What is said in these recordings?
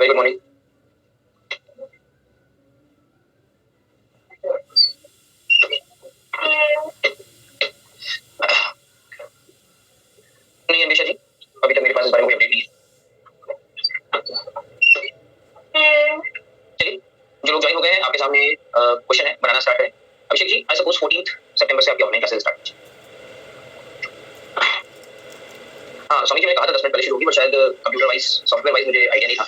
Very good morning. नहीं अनिशा जी, अभी तक मेरे पास इस बारे में कोई अपडेट नहीं है। चलिए, जो लोग ज्वाइन हो गए हैं आपके सामने क्वेश्चन है, बनाना स्टार्ट करें। अभिषेक जी, आई सपोज 14 सितंबर से आपकी ऑनलाइन क्लासेस स्टार्ट कीजिए। हाँ स्वामी जी, मैंने कहा था 10 मिनट पहले शुरू होगी, बट शायद कंप्यूटर वाइज सॉफ्टवेयर वाइज मुझे आइडिया नहीं था,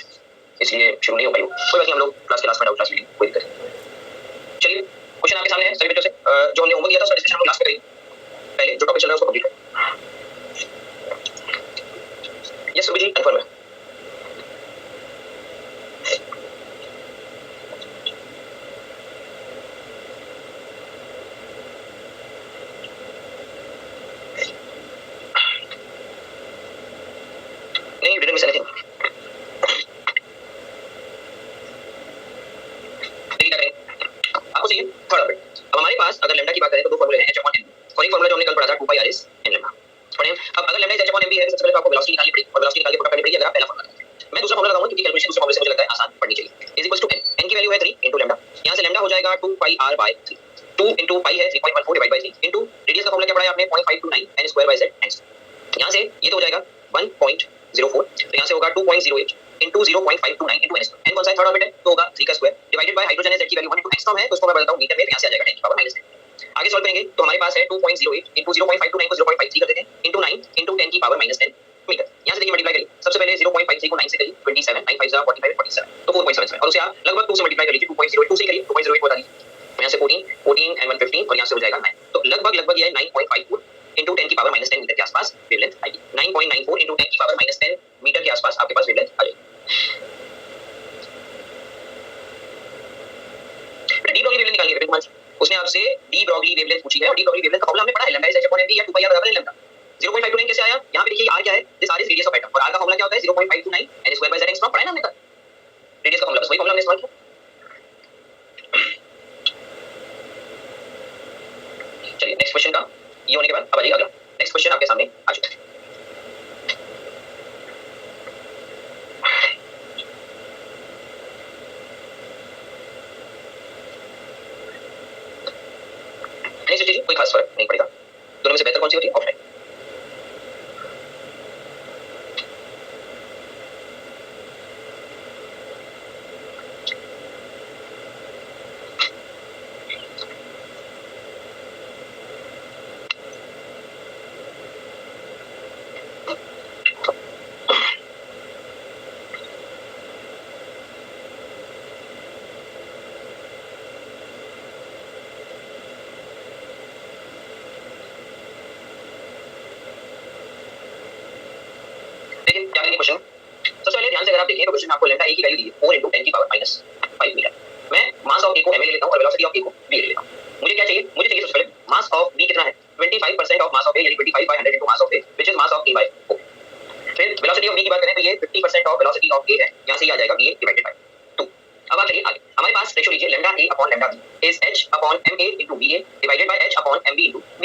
इसलिए शुरू नहीं हो पाई। कोई बात नहीं, हम लोग क्लास के लास्ट में आउट क्लास लेंगे, कोई दिक्कत नहीं। चलिए, क्वेश्चन आपके सामने है सभी बच्चों से। जो हमने होमवर्क दिया था उसका डिस्कशन हम लास्ट में करेंगे। पहले जो टॉपिक चल रहा है उसको कंप्लीट करें। यस सुबह जी, कंफर्म है। नहीं डिडंट मिस एनीथिंग। आपको चाहिए थर्ड ऑर्डर। अब हमारे पास अगर लैम्डा की बात करें तो दो फार्मूले हैं, h अपॉन m। और एक फार्मूला जो हमने कल पढ़ा था 2 r s n लैम्डा। पढ़े। अब अगर लैम्डा h अपॉन m भी है तो सबसे पहले तो आपको वेलोसिटी निकालनी पड़ेगी, और वेलोसिटी निकाल के पुट करनी पड़ेगी अगर आप पहला फार्मूला लगाते हैं। मैं दूसरा फार्मूला लगाऊंगा क्योंकि कैलकुलेशन दूसरे फार्मूले से मुझे लगता है आसान पढ़नी चाहिए। इज इक्वल्स टू n की वैल्यू है 3 लैम्डा। यहां से लैम्डा हो जाएगा 2 pi r by 3। 2 पाई है 3.14 डिवाइड बाय 3 इनटू रेडियस का फार्मूला क्या पढ़ा है आपने 0.529 n square by z n। यहां से ये तो हो जाएगा 1.04, तो यहां से होगा 2.08 into 0.529 into n square. n कौन सा है, थर्ड ऑर्बिट है, तो होगा 3 का स्क्वायर डिवाइडेड बाय हाइड्रोजन है z की वैल्यू 1 into एंगस्ट्रॉम है, तो इसको मैं बदलता हूं मीटर में, यहां से आ जाएगा 10 की पावर -10। आगे सॉल्व करेंगे तो हमारे पास है 2.08 into 0.529 को 0.53 कर देते हैं into 9 into 10 की पावर -10 मीटर। यहां से देखिए मल्टीप्लाई करिए, सबसे पहले 0.53 को 9 से करिए 27, 9 5 जा 45 47, तो 4.77, और उसे आप लगभग 2 से मल्टीप्लाई कर लीजिए, 2.08 से करिए 2.08 को बता दीजिए, यहां से 14 and 1 15, और यहां से हो जाएगा 9, तो लगभग ये 9.54 into 10 की पावर -10 मीटर के आसपास वेवलेंथ आएगी। 9.94 into 10 की पावर -10 मीटर के आसपास आपके पास वेवलेंथ आ जाएगी। डी ब्रॉगली वेवलेंथ निकालनी है बेटा कुमार। उसने आपसे डी ब्रॉगली वेवलेंथ पूछी है, और डी ब्रॉगली वेवलेंथ का फार्मूला हमने पढ़ा है, lambda is h upon m या 2 पाई r बराबर है लैम्डा। 0.529 कैसे आया, यहां पे देखिए r क्या है, this r is radius of atom, और r का फार्मूला क्या होता है 0.529 n square by z angstrom, पढ़ा है ना हमने कल। रेडियस का फार्मूला बस वही फार्मूला हमने इस्तेमाल किया। चलिए नेक्स्ट क्वेश्चन का ये होने के बाद अब आ जाइए अगला। नेक्स्ट क्वेश्चन आपके सामने आ चुका है। नहीं सोचिए कोई खास फर्क नहीं पड़ेगा, दोनों में से बेहतर कौन सी होती है, ऑफलाइन। देखिए क्या करेंगे क्वेश्चन। सबसे पहले ध्यान से अगर आप देखें तो क्वेश्चन में आपको लैम्डा a की वैल्यू दी है 4 into 10 की पावर -5 मीटर। मैं मास ऑफ a को ma ले लेता हूं और वेलोसिटी ऑफ a को v ले लेता हूं। मुझे क्या चाहिए, मुझे चाहिए सबसे पहले मास ऑफ v कितना है, 25% ऑफ मास ऑफ a यानी 25 by 100 into mass of a which is mass of a by 4। फिर वेलोसिटी ऑफ v की बात करें तो ये 50% ऑफ वेलोसिटी ऑफ a है, यहां से ये आ जाएगा va डिवाइडेड बाय 2। अब आप चलिए आगे, हमारे पास रेशियो लीजिए lambda a upon lambda b is h upon ma into va divided by h upon mb into b।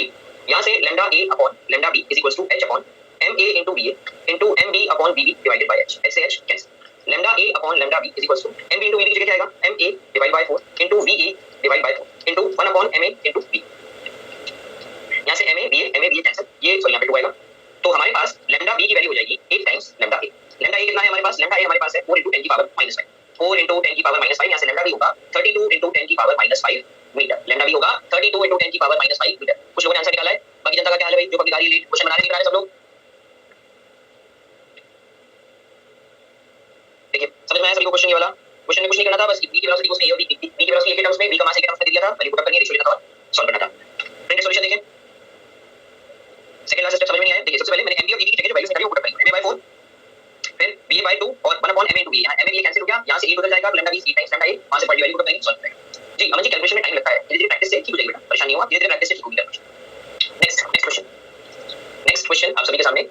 यहां से lambda a upon lambda b is equals to h upon ma into va into mb upon vb divided by h। h से h cancel. Lambda a upon lambda b is equals to mb into vb की जगह क्या आएगा, ma divide by 4 into va divide by 4 into 1 upon ma into b। यहां से ma va cancel, ये sorry यहां पे 2 आएगा, तो हमारे पास लैम्डा b की वैल्यू हो जाएगी 8 times lambda a। Lambda a कितना है हमारे पास, लैम्डा a हमारे पास है 4 into 10 की पावर -5, 4 into 10 की पावर -5, यहां से लैम्डा b होगा 32 into 10 की पावर -5 मीटर। लैम्डा b होगा 32 into 10 की पावर -5 मीटर। कुछ लोगों ने आंसर निकाला है, बाकी जनता का क्या हाल है भाई, जो पब्लिक आ रही है लेट, क्वेश्चन बना रहे सब लोग। देखिए समझ में आया सभी को क्वेश्चन, ये वाला क्वेश्चन में कुछ नहीं करना था, बस b की वेलोसिटी को उसने b की वेलोसिटी एक टर्म्स में, b का मास एक टर्म्स में दे दिया था, वैल्यू पुट करनी है, रेशियो लेना था, सॉल्व करना था। प्रिंटेड सॉल्यूशन देखें, सेकंड लास्ट स्टेप समझ में नहीं आया। देखिए सबसे पहले मैंने mb और vb की जगह वैल्यूज निकाली वो पुट कर दी, ma by 4 फिर va by 2 और 1 upon ma into v। यहां ma va कैंसिल हो गया, यहां से a उधर जाएगा, lambda b 3 times lambda a, वहां से पढ़ ली वैल्यू पुट करेंगे, सॉल्व करेंगे। जी अमन जी कैलकुलेशन में टाइम लगता है, धीरे-धीरे प्रैक्टिस से ठीक हो जाएगी बेटा, परेशान नहीं होगा, धीरे-धीरे प्रैक्टिस से ठीक होगी कैलकुलेशन। नेक्स्ट क्वेश्चन आप सभी के सामने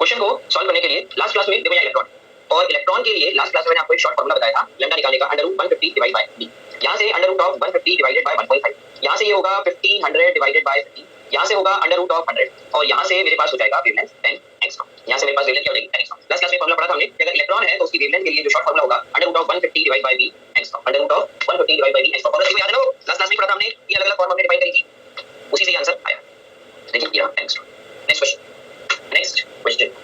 क्वेश्चन को सॉल्व करने के लिए लास्ट क्लास में देखो यहाँ इलेक्ट्रॉन और इलेक्ट्रॉन के लिए लास्ट क्लास में मैंने आपको एक शॉर्ट फॉर्मूला बताया था लैम्डा निकालने का under root 150 divide by d। यहाँ से under root of 150 divided by 1.5, यहाँ से ये होगा 1500 डिवाइडेड बाय 50, यहाँ से होगा अंडर रूट ऑफ 100 और यहाँ से मेरे पास हो जाएगा वेवलेंथ 10 एंगस्ट्रॉम। यहाँ से मेरे पास वेवलेंथ क्या हो जाएगी 10 एंगस्ट्रॉम। लास्ट क्लास में फॉर्मूला पढ़ा था हमने कि अगर इलेक्ट्रॉन है तो उसकी वेवलेंथ के लिए जो शॉर्ट फॉर्मूला होगा under root of 150 divide by b angstrom, under root of 150 divide by b angstrom. Formula याद है ना, लास्ट क्लास में पढ़ा था हमने, ये अलग-अलग फॉर्म हमने डिफाइन करी थी, उसी से आंसर आया। देखिए ये एंगस्ट्रॉम। नेक्स्ट क्वेश्चन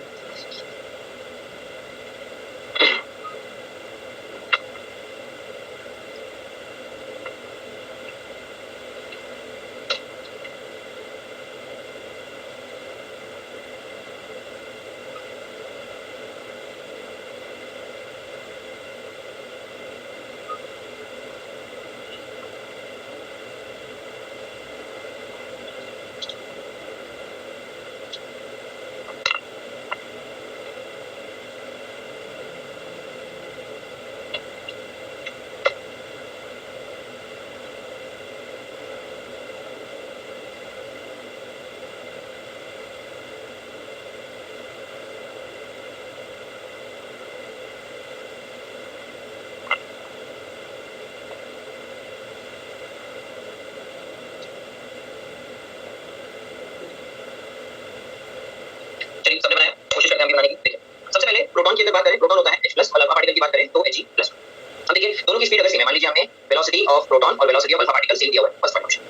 सबने बनाया, कोशिश करते हैं हम भी बनाने की। देखिए सबसे पहले प्रोटॉन की अंदर बात करें, प्रोटॉन होता है H+ और अल्फा पार्टिकल की बात करें तो He+। अब देखिए दोनों की स्पीड अगर सेम है, मान लीजिए हमने वेलोसिटी ऑफ प्रोटॉन और velocity of alpha particle same दिया हुआ है फर्स्ट क्वेश्चन।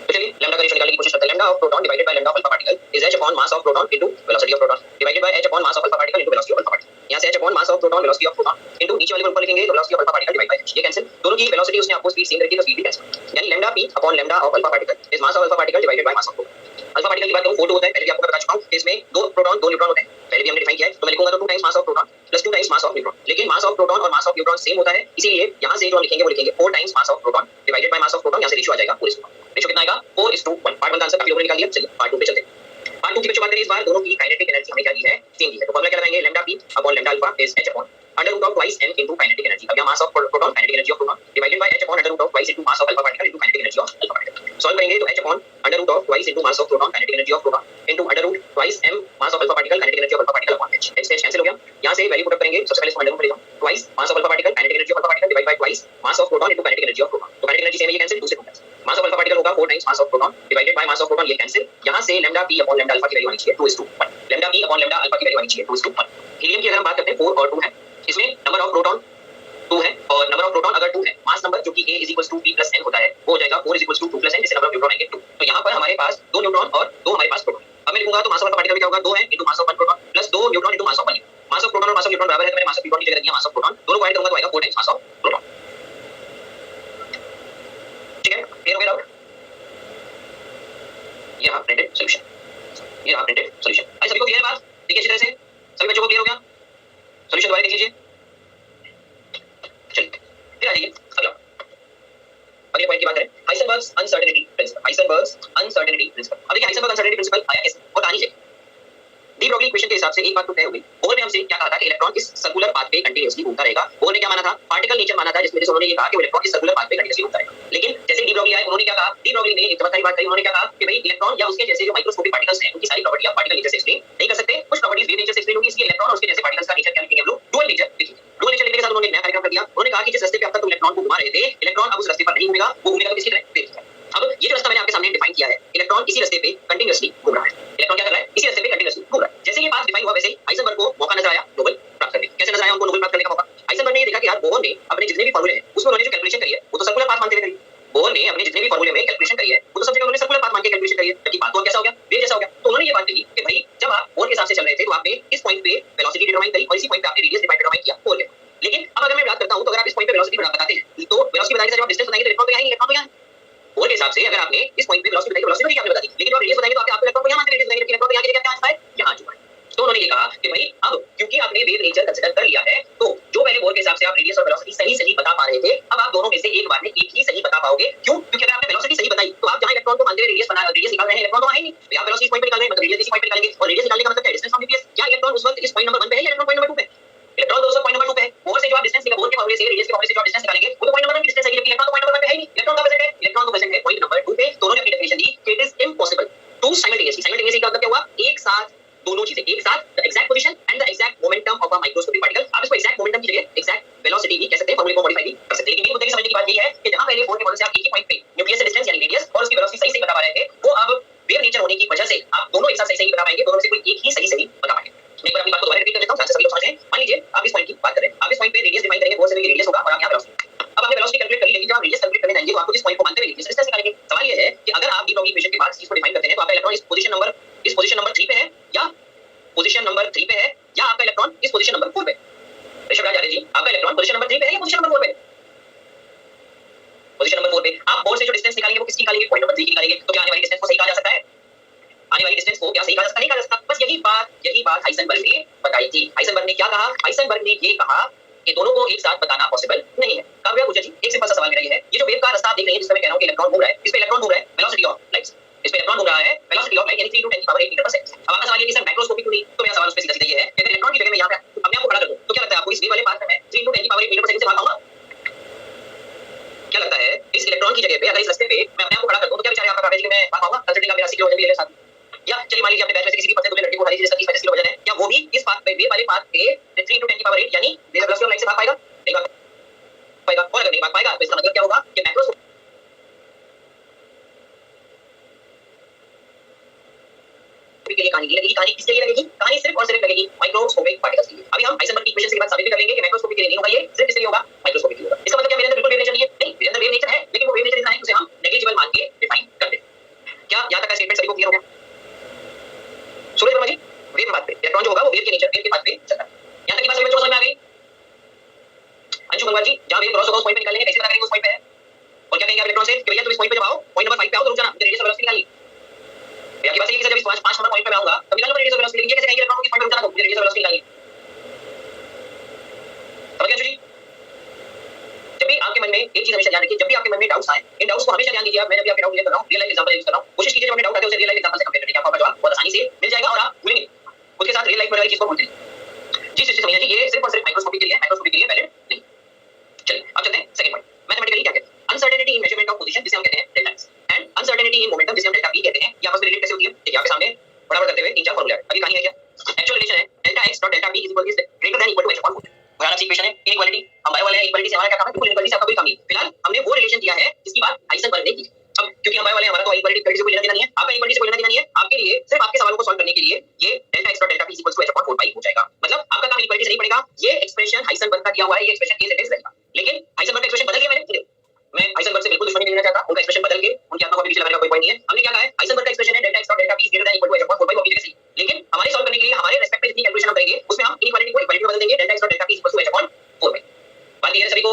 तो चलिए लैम्डा का रेशियो निकालने की कोशिश करते हैं। Lambda of proton divided by lambda of alpha particle is h upon mass of proton into velocity of proton divided by h upon mass of alpha particle into velocity of alpha particle. यहां से h upon mass of proton velocity of proton into नीचे वाले को ऊपर लिखेंगे तो velocity of alpha particle divide by h। ये cancel, दोनों की वेलोसिटी उसने आपको स्पीड सेम रखी तो स्पीड भी कैंसिल, यानी lambda p upon lambda of alpha particle is mass of alpha particle divided by mass of proton. Alpha particle की बात करूं 4 होता है, पहले भी आपको बता चुका हूं। इसमें 2 प्रोटॉन 2 न्यूट्रॉन होते हैं, पहले भी हमने डिफाइन किया है। तो मैं लिखूंगा तो 2 times mass of proton plus 2 times mass of neutron, लेकिन मास ऑफ प्रोटॉन और मास ऑफ न्यूट्रॉन सेम होता है, इसीलिए यहां से जो हम लिखेंगे वो लिखेंगे 4 times mass of proton divided by mass of proton. यहां से रेशियो आ जाएगा 4:1। रेशियो कितना आएगा 4:1। पार्ट 1 का आंसर काफी लोगों ने निकाल लिया। चलिए पार्ट 2 पे चलते हैं। पार्ट 2 की बात करें इस बार, दोनों की काइनेटिक एनर्जी हमें क्या दी है, सेम दी है। तो फॉर्मूला क्या लगाएंगे, lambda p upon lambda alpha is h upon under root of twice n into kinetic energy. अब यहां mass of proton kinetic energy of proton divided by h upon under root of twice into mass of alpha particle into kinetic energy of alpha particle. Solve करेंगे तो h upon under root of twice into mass of proton kinetic energy of proton into under root twice m mass of alpha particle kinetic energy of alpha particle upon h। h से cancel हो गया, यहां से value put up करेंगे। सबसे पहले इसको under root में लिखो, twice mass of alpha particle kinetic energy of alpha particle divide by twice mass of proton into kinetic energy of proton. तो काइनेटिक एनर्जी सेम है, ये कैंसिल, 2 से 2 cancel. Mass of alpha particle होगा 4 times mass of proton divided by mass of proton, ये cancel. यहां से lambda p upon lambda alpha की value आनी चाहिए 2:1। Lambda p upon lambda alpha की वैल्यू आनी चाहिए 2:1। हीलियम की अगर हम बात करते हैं 4 और 2 है, इसमें नंबर ऑफ प्रोटॉन 2 है और नंबर ऑफ प्रोटॉन अगर 2 है, मास नंबर जो कि a p + n होता है वो हो जाएगा 4 = 2 + n, जिससे नंबर ऑफ न्यूट्रॉन आएंगे 2। तो यहां पर हमारे पास 2 न्यूट्रॉन और 2 हमारे पास प्रोटॉन। अब मैं लिखूंगा तो मास ऑफ अल्फा पार्टिकल क्या होगा, 2 है into mass of 1 proton plus 2 neutron into mass of 1। Mass of proton और मास ऑफ न्यूट्रॉन बराबर है, तो मैंने मास ऑफ न्यूट्रॉन की जगह दिया मास ऑफ प्रोटॉन, दोनों को ऐड करूंगा तो आएगा 4 टाइम्स मास ऑफ प्रोटॉन। ठीक है, क्लियर हो गया डाउट? ये रहा प्रिंटेड सॉल्यूशन, ये रहा प्रिंटेड सॉल्यूशन। भाई सभी को क्लियर है बात? देखिए अच्छी तरह से सभी बच्चों को क्लियर हो गया? सॉल्यूशन दोबारा देख लीजिए। चलिए फिर आ जाइए अगले पॉइंट की बात करें, Heisenberg's uncertainty principle. Heisenberg's uncertainty principle. अब देखिए हाइसेनबर्ग अनसर्टेनिटी प्रिंसिपल आया कैसे और कहानी से। डी ब्रोगली इक्वेशन के हिसाब से एक बात तो तय हो गई। बोहर ने हमसे क्या कहा था कि इलेक्ट्रॉन इस सर्कुलर पाथ पे कंटीन्यूअसली घूमता रहेगा। बोहर ने क्या माना था, पार्टिकल नेचर माना था, जिसमें जैसे उन्होंने ये कहा कि इलेक्ट्रॉन इस सर्कुलर पाथ पे कंटीन्यूअसली घूमता रहेगा। लेकिन जैसे डी ब्रोगली आए, उन्होंने क्या कहा, डी ब्रोगली ने एक चमत्कारी बात कही। उन्होंने क्या कहा कि भाई इलेक्ट्रॉन या उसके जैसे जो माइक्रोस्कोपिक पार्टिकल्स हैं उनकी सारी प्रॉपर्टी आप पार्टिकल नेचर से एक्सप्लेन नहीं कर सकते, कुछ प्रॉपर्टीज वेव नेचर से एक्सप्लेन होगी। इसलिए इलेक्ट्रॉन और उसके जैसे पार्टिकल्स का नेचर क्या लिखेंगे हम लोग, डुअल नेचर लिखेंगे। डुअल नेचर लिखने के साथ उन्होंने एक नया कार्यक्रम कर दिया। उन्होंने कहा कि जिस रास्ते पे अब तक तुम इलेक्ट्रॉन को घुमा रहे थे, इलेक्ट्रॉन अब उस रास्ते पर नहीं घूमेगा, वो घूमेगा तो किसकी तरह, वेव की तरह। अब ये जो रास्ता मैंने आपके सामने डिफाइन किया है, इलेक्ट्रॉन इसी रास्ते पे कंटीन्यूअसली घूम रहा है। इलेक्ट्रॉन क्या कर रहा है, इसी रास्ते पे कंटीन्यूअसली घूम रहा है। जैसे ये बात डिफाइन हुआ, वैसे ही हाइसेनबर्ग को मौका नजर आया नोबेल प्राप्त करने। कैसे नजर आया उनको नोबेल प्राप्त करने का मौका? हाइसेनबर्ग ने ये देखा कि यार बोहर ने अपने जितने भी फार्मूले हैं उसमें उन्होंने जो कैलकुलेशन करी है वो तो सर्कुलर पाथ मानते हुए करी। बोहर ने अपने जितने भी फार्मूले में कैलकुलेशन करी है वो तो सब जगह उन्होंने सर्कुलर पाथ मान के कैलकुलेशन करी है, जबकि पाथ तो कैसा हो गया, वेव जैसा हो गया। तो उन्होंने ये बात कही कि भाई जब आप बोहर के हिसाब से चल रहे थे तो आपने इस पॉइंट पे वेलोसिटी डिटरमाइन करी और इसी पॉइंट पे आपने रेडियस डिटरमाइन किया बोहर के। लेकिन अब अगर मैं बात करता हूं तो अगर आप इस पॉइंट पे वेलोसिटी बताते हैं तो वेलोसिटी बताने के जब आप डिस्टेंस बताएंगे तो इलेक्ट्रॉन तो यहां ही, इलेक्ट्रॉन तो यहां। बोहर के हिसाब से अगर आपने इस पॉइंट पे वेलोसिटी बताई तो वेलोसिटी आपने बता दी, लेकिन जब रेडियस बताएंगे तो आपके इलेक्ट्रॉन को यहां मानते रेडियस बताएंगे, इलेक्ट्रॉन तो यहां की जगह क्या है, यहां चुका है। तो उन्होंने ये कहा कि भाई अब क्योंकि आपने वेव नेचर कंसीडर कर लिया है, तो जो पहले बोहर के हिसाब से आप रेडियस और वेलोसिटी सही बता पा रहे थे, अब आप दोनों में से एक बार में एक ही सही बता पाओगे। क्यों? क्योंकि अगर आपने वेलोसिटी सही बताई तो आप जहां इलेक्ट्रॉन को मानते हुए रेडियस निकाल रहे हैं, इलेक्ट्रॉन तो वहां ही नहीं। आप वेलोसिटी पॉइंट पे निकाल रहे हैं मतलब रेडियस इसी पॉइंट पे निकालेंगे, और रेडियस निकालने का मतलब क्या है, डिस्टेंस फ्रॉम न्यूक्लियस। क्या इलेक्ट्रॉन उस वक्त इस पॉइंट नंबर 1 पे है या इलेक्ट्रॉन पॉइंट नंबर 2 पे? इलेक्ट्रॉन तो उस वक्त पॉइंट नंबर 2 पे है। बोहर से जो आप डिस्टेंस निकाल, बोहर के फार्मूले से रेडियस के फार्मूले से जो आप डिस्टेंस निकालेंगे वो तो पॉइंट नंबर 1 की डिस्टेंस है, जबकि इलेक्ट्रॉन तो पॉइंट नंबर 1 पे है ही नहीं। इलेक्ट्रॉन का प्रेजेंट है, इलेक्ट्रॉन तो प्रेजेंट है पॉइंट नंबर 2 पे। दोनों ने अपनी डेफिनेशन दी कि it is impossible to simultaneously. Simultaneously का मतलब क्या हुआ, एक साथ दोनों चीजें एक साथ, the exact position and the exact momentum of a microscopic particle. आप इसको एग्जैक्ट मोमेंटम की जगह एग्जैक्ट वेलोसिटी भी कह सकते हैं, फॉर्मूले को मॉडिफाई भी कर सकते हैं। लेकिन ये मुद्दे की समझने की बात यही है कि जहां पहले 4 के मॉडल से आप एक ही पॉइंट पे न्यूक्लियस से डिस्टेंस यानी रेडियस और उसकी वेलोसिटी सही से बता पा रहे थे, वो अब वेव नेचर होने की वजह से आप दोनों एक साथ सही बता पाएंगे, दोनों में से कोई एक ही सही बता पाएंगे। मैं एक बार अपनी बात को दोबारा रिपीट कर देता हूं ताकि सभी लोग समझ लें। मान लीजिए आप इस पॉइंट की बात कर रहे हैं, आप इस पॉइंट पे रेडियस डिफाइन करेंगे, बहुत से रेडियस होगा और आप यहां वेलोसिटी। अब आपने वेलोसिटी कैलकुलेट कर ली, लेकिन जब आप रेडियस कैलकुलेट करने जाएंगे तो आपको इस पॉइंट को मानते हुए रेडियस डिस्टेंस निकालेंगे। सवाल ये है कि अगर आप डी ब्रॉगली इक्वेशन के बाद चीज को डिफाइन करते हैं तो आपका इलेक्ट्रॉन इस पोजीशन नंबर 3 पे है या पोजीशन नंबर 3 पे है, या आपका इलेक्ट्रॉन इस पोजीशन नंबर 4 पे। ऋषभ राज जी, आपका इलेक्ट्रॉन पोजीशन नंबर 3 पे है या पोजीशन नंबर 4 पे? पोजीशन नंबर 4 पे। आप बोर्ड से जो डिस्टेंस निकालेंगे वो किसकी निकालेंगे? पॉइंट नंबर 3 की निकालेंगे। तो क्या आने वाली डिस्टेंस को सही कहा जा सकता है? आने वाली डिस्टेंस को क्या सही कहा जा सकता है? नहीं कहा जा सकता। बस यही बात हाइसेनबर्ग ने बताई थी। हाइसेनबर्ग ने क्या कहा? हाइसेनबर्ग ने ये कहा कि दोनों को एक साथ बताना पॉसिबल नहीं है। कब गया पूछा जी? एक सिंपल सा सवाल मेरा ये है, ये जो वेव का रास्ता आप देख रहे हैं जिसमें मैं कह रहा हूं कि इलेक्ट्रॉन घूम रहा है, इस पे इलेक्ट्रॉन घूम रहा है वेलोसिटी ऑफ लाइट, इस पे इलेक्ट्रॉन घूम रहा है वेलोसिटी ऑफ लाइट यानी 3 × 10 की पावर 8 मीटर पर सेकंड। अब आपका सवाल ये कि सर माइक्रोस्कोपिक क्यों नहीं? तो मेरा सवाल उस पे सीधा ये है कि अगर इलेक्ट्रॉन की जगह मैं यहां पे अपने आप को खड़ा कर दूं तो क्या लगता है आपको इस वेव वाले पाथ में मैं 3 × 10 की पावर 8 मीटर पर सेकंड से भाग पाऊंगा? क्या लगता है इस इलेक्ट्रॉन की जगह पे अगर इस रास्ते पे मैं अपने आप को खड़ा कर दूं तो क्या विचार है आपका कागज कि मैं भाग पाऊंगा? कंसीडरिंग आप 82 किलो वजन भी ले साथ, या चलिए मान लीजिए अपने बैच में से किसी भी पर्सन को लड़के को उठा लीजिए जिसका 30-35 किलो वजन है, क्या वो भी इस पाथ पे वेव वाले पाथ पे 3 × 10 की पावर 8 यानी वेलोसिटी ऑफ लाइट से भाग पाएगा? नहीं भाग पाएगा। और अगर नहीं भाग पाएगा तो इसका मतलब क्या होगा कि माइक्रोस्कोपिक के लिए कहानी नहीं लगेगी। कहानी किसके लिए लगेगी? कहानी सिर्फ और सिर्फ लगेगी माइक्रोस्कोपिक पार्टिकल्स के लिए। अभी हम हाइसेनबर्ग की इक्वेशन के बाद साबित भी कर लेंगे कि माइक्रोस्कोपिक के लिए नहीं होगा, ये सिर्फ किसके लिए होगा? माइक्रोस्कोपिक के लिए होगा। इसका मतलब क्या मेरे अंदर बिल्कुल वेव नेचर नहीं है? नहीं, मेरे अंदर वेव नेचर है, लेकिन वो वेव नेचर इतना है उसे हम नेग्लिजिबल मान के डिफाइन करते हैं। क्या यहां तक का स्टेटमेंट सभी को क्लियर हो गया? सूरज वर्मा जी, वेव बात पे इलेक्ट्रॉन जो होगा वो वेव के नेचर, वेव के पाथ पे चलता है। यहां तक की बात सभी बच्चों को समझ में आ गई? अंशु गंगवार जी, जहां वेव क्रॉस होगा उस पॉइंट पे निकालेंगे, कैसे पता करेंगे उस पॉइंट पे है? और क्या कहेंगे आप इलेक्ट्रॉन से कि भैया तुम इस पॉइंट पे जब आओ, पॉइंट नंबर 5 पे आओ तो रुक जाना, मुझे रेडियस और वेलोसिटी निकालनी। भैया की बात ये कि जब इस 5 नंबर पॉइंट पे मैं आऊंगा तब निकाल लो रेडियस और वेलोसिटी। लेकिन ये कैसे कहेंगे इलेक्ट्रॉन को किस पॉइंट पे रुक जाना, तो मुझे रेडियस और वेलोसिटी निकालनी। समझ गए अंशु जी? जब भी आपके मन में एक चीज हमेशा ध्यान रखिए, जब भी आपके मन में डाउट्स आए, इन डाउट्स को हमेशा ध्यान दीजिए। मैं जब भी आपके डाउट क्लियर कर रहा हूं, रियल लाइफ एग्जांपल यूज कर रहा हूं, कोशिश कीजिए जब आपने डाउट आते हैं उसे रियल लाइफ एग्जांपल से कंपेयर करने की, आपको जवाब बहुत आसानी से मिल जाएगा और आप भूलेंगे खुद के साथ रियल लाइफ में वाली चीज को भूलते हैं। जी सिस्टम जी, ये सिर्फ और सिर्फ माइक्रोस्कोपिक के लिए, माइक्रोस्कोपिक के लिए वैलिड नहीं। चलिए अब चलते हैं सेकंड पॉइंट। मैथमेटिकली क्या कहते हैं? Uncertainty in measurement of position, जिसे हम कहते हैं delta x, and uncertainty in momentum, जिसे हम डेल्टा पी कहते हैं। ये आपस में रिलेट कैसे होती है? देखिए आपके सामने बराबर करते हुए 3-4 फार्मूला है। अभी कहानी है क्या? एक्चुअल रिलेशन है delta x dot delta p is greater than equal to h/4। भयानक सी इक्वेशन है, इनइक्वालिटी। हम बायो वाले हैं, इक्वालिटी से हमारा क्या काम है? बिल्कुल इनइक्वालिटी से आपका कोई काम नहीं। फिलहाल हमने वो रिलेशन दिया है जिसकी बात हाइसेनबर्ग ने की। अब क्योंकि हम बायो वाले हैं, हमारा तो इक्वालिटी से कोई लेना देना नहीं है, आपका इक्वालिटी से कोई लेना देना नहीं है। आपके लिए सिर्फ आपके सवालों को सॉल्व करने के लिए ये delta x dot delta p is equal to h/4 pi हो जाएगा। मतलब आपका काम इक्वालिटी से नहीं पड़ेगा। ये एक्सप्रेशन हाइसेनबर्ग का दिया हुआ है, ये एक्सप्रेशन ए से रहेगा। लेकिन हाइसेनबर्ग का एक्सप्रेशन बदल गया मैंने। मैं हाइसेनबर्ग से बिल्कुल दुश्मनी नहीं लेना चाहता, उनका एक्सप्रेशन बदल के उनकी आत्मा को पीछे लगाने का कोई पॉइंट नहीं है। हमने क्या कहा है? हाइसेनबर्ग का एक्सप्रेशन है delta x dot delta p is greater than equal to h/4 pi, वो अपनी जगह सही। लेकिन हमारे सॉल्व करने के लिए हमारे रिस्पेक्ट पे जितनी कैलकुलेशन हम करेंगे उसमें हम इनइक्वालिटी को इक्वालिटी में बदल देंगे। Delta x dot delta p is equal to h/4 pi. बात क्लियर है सभी को?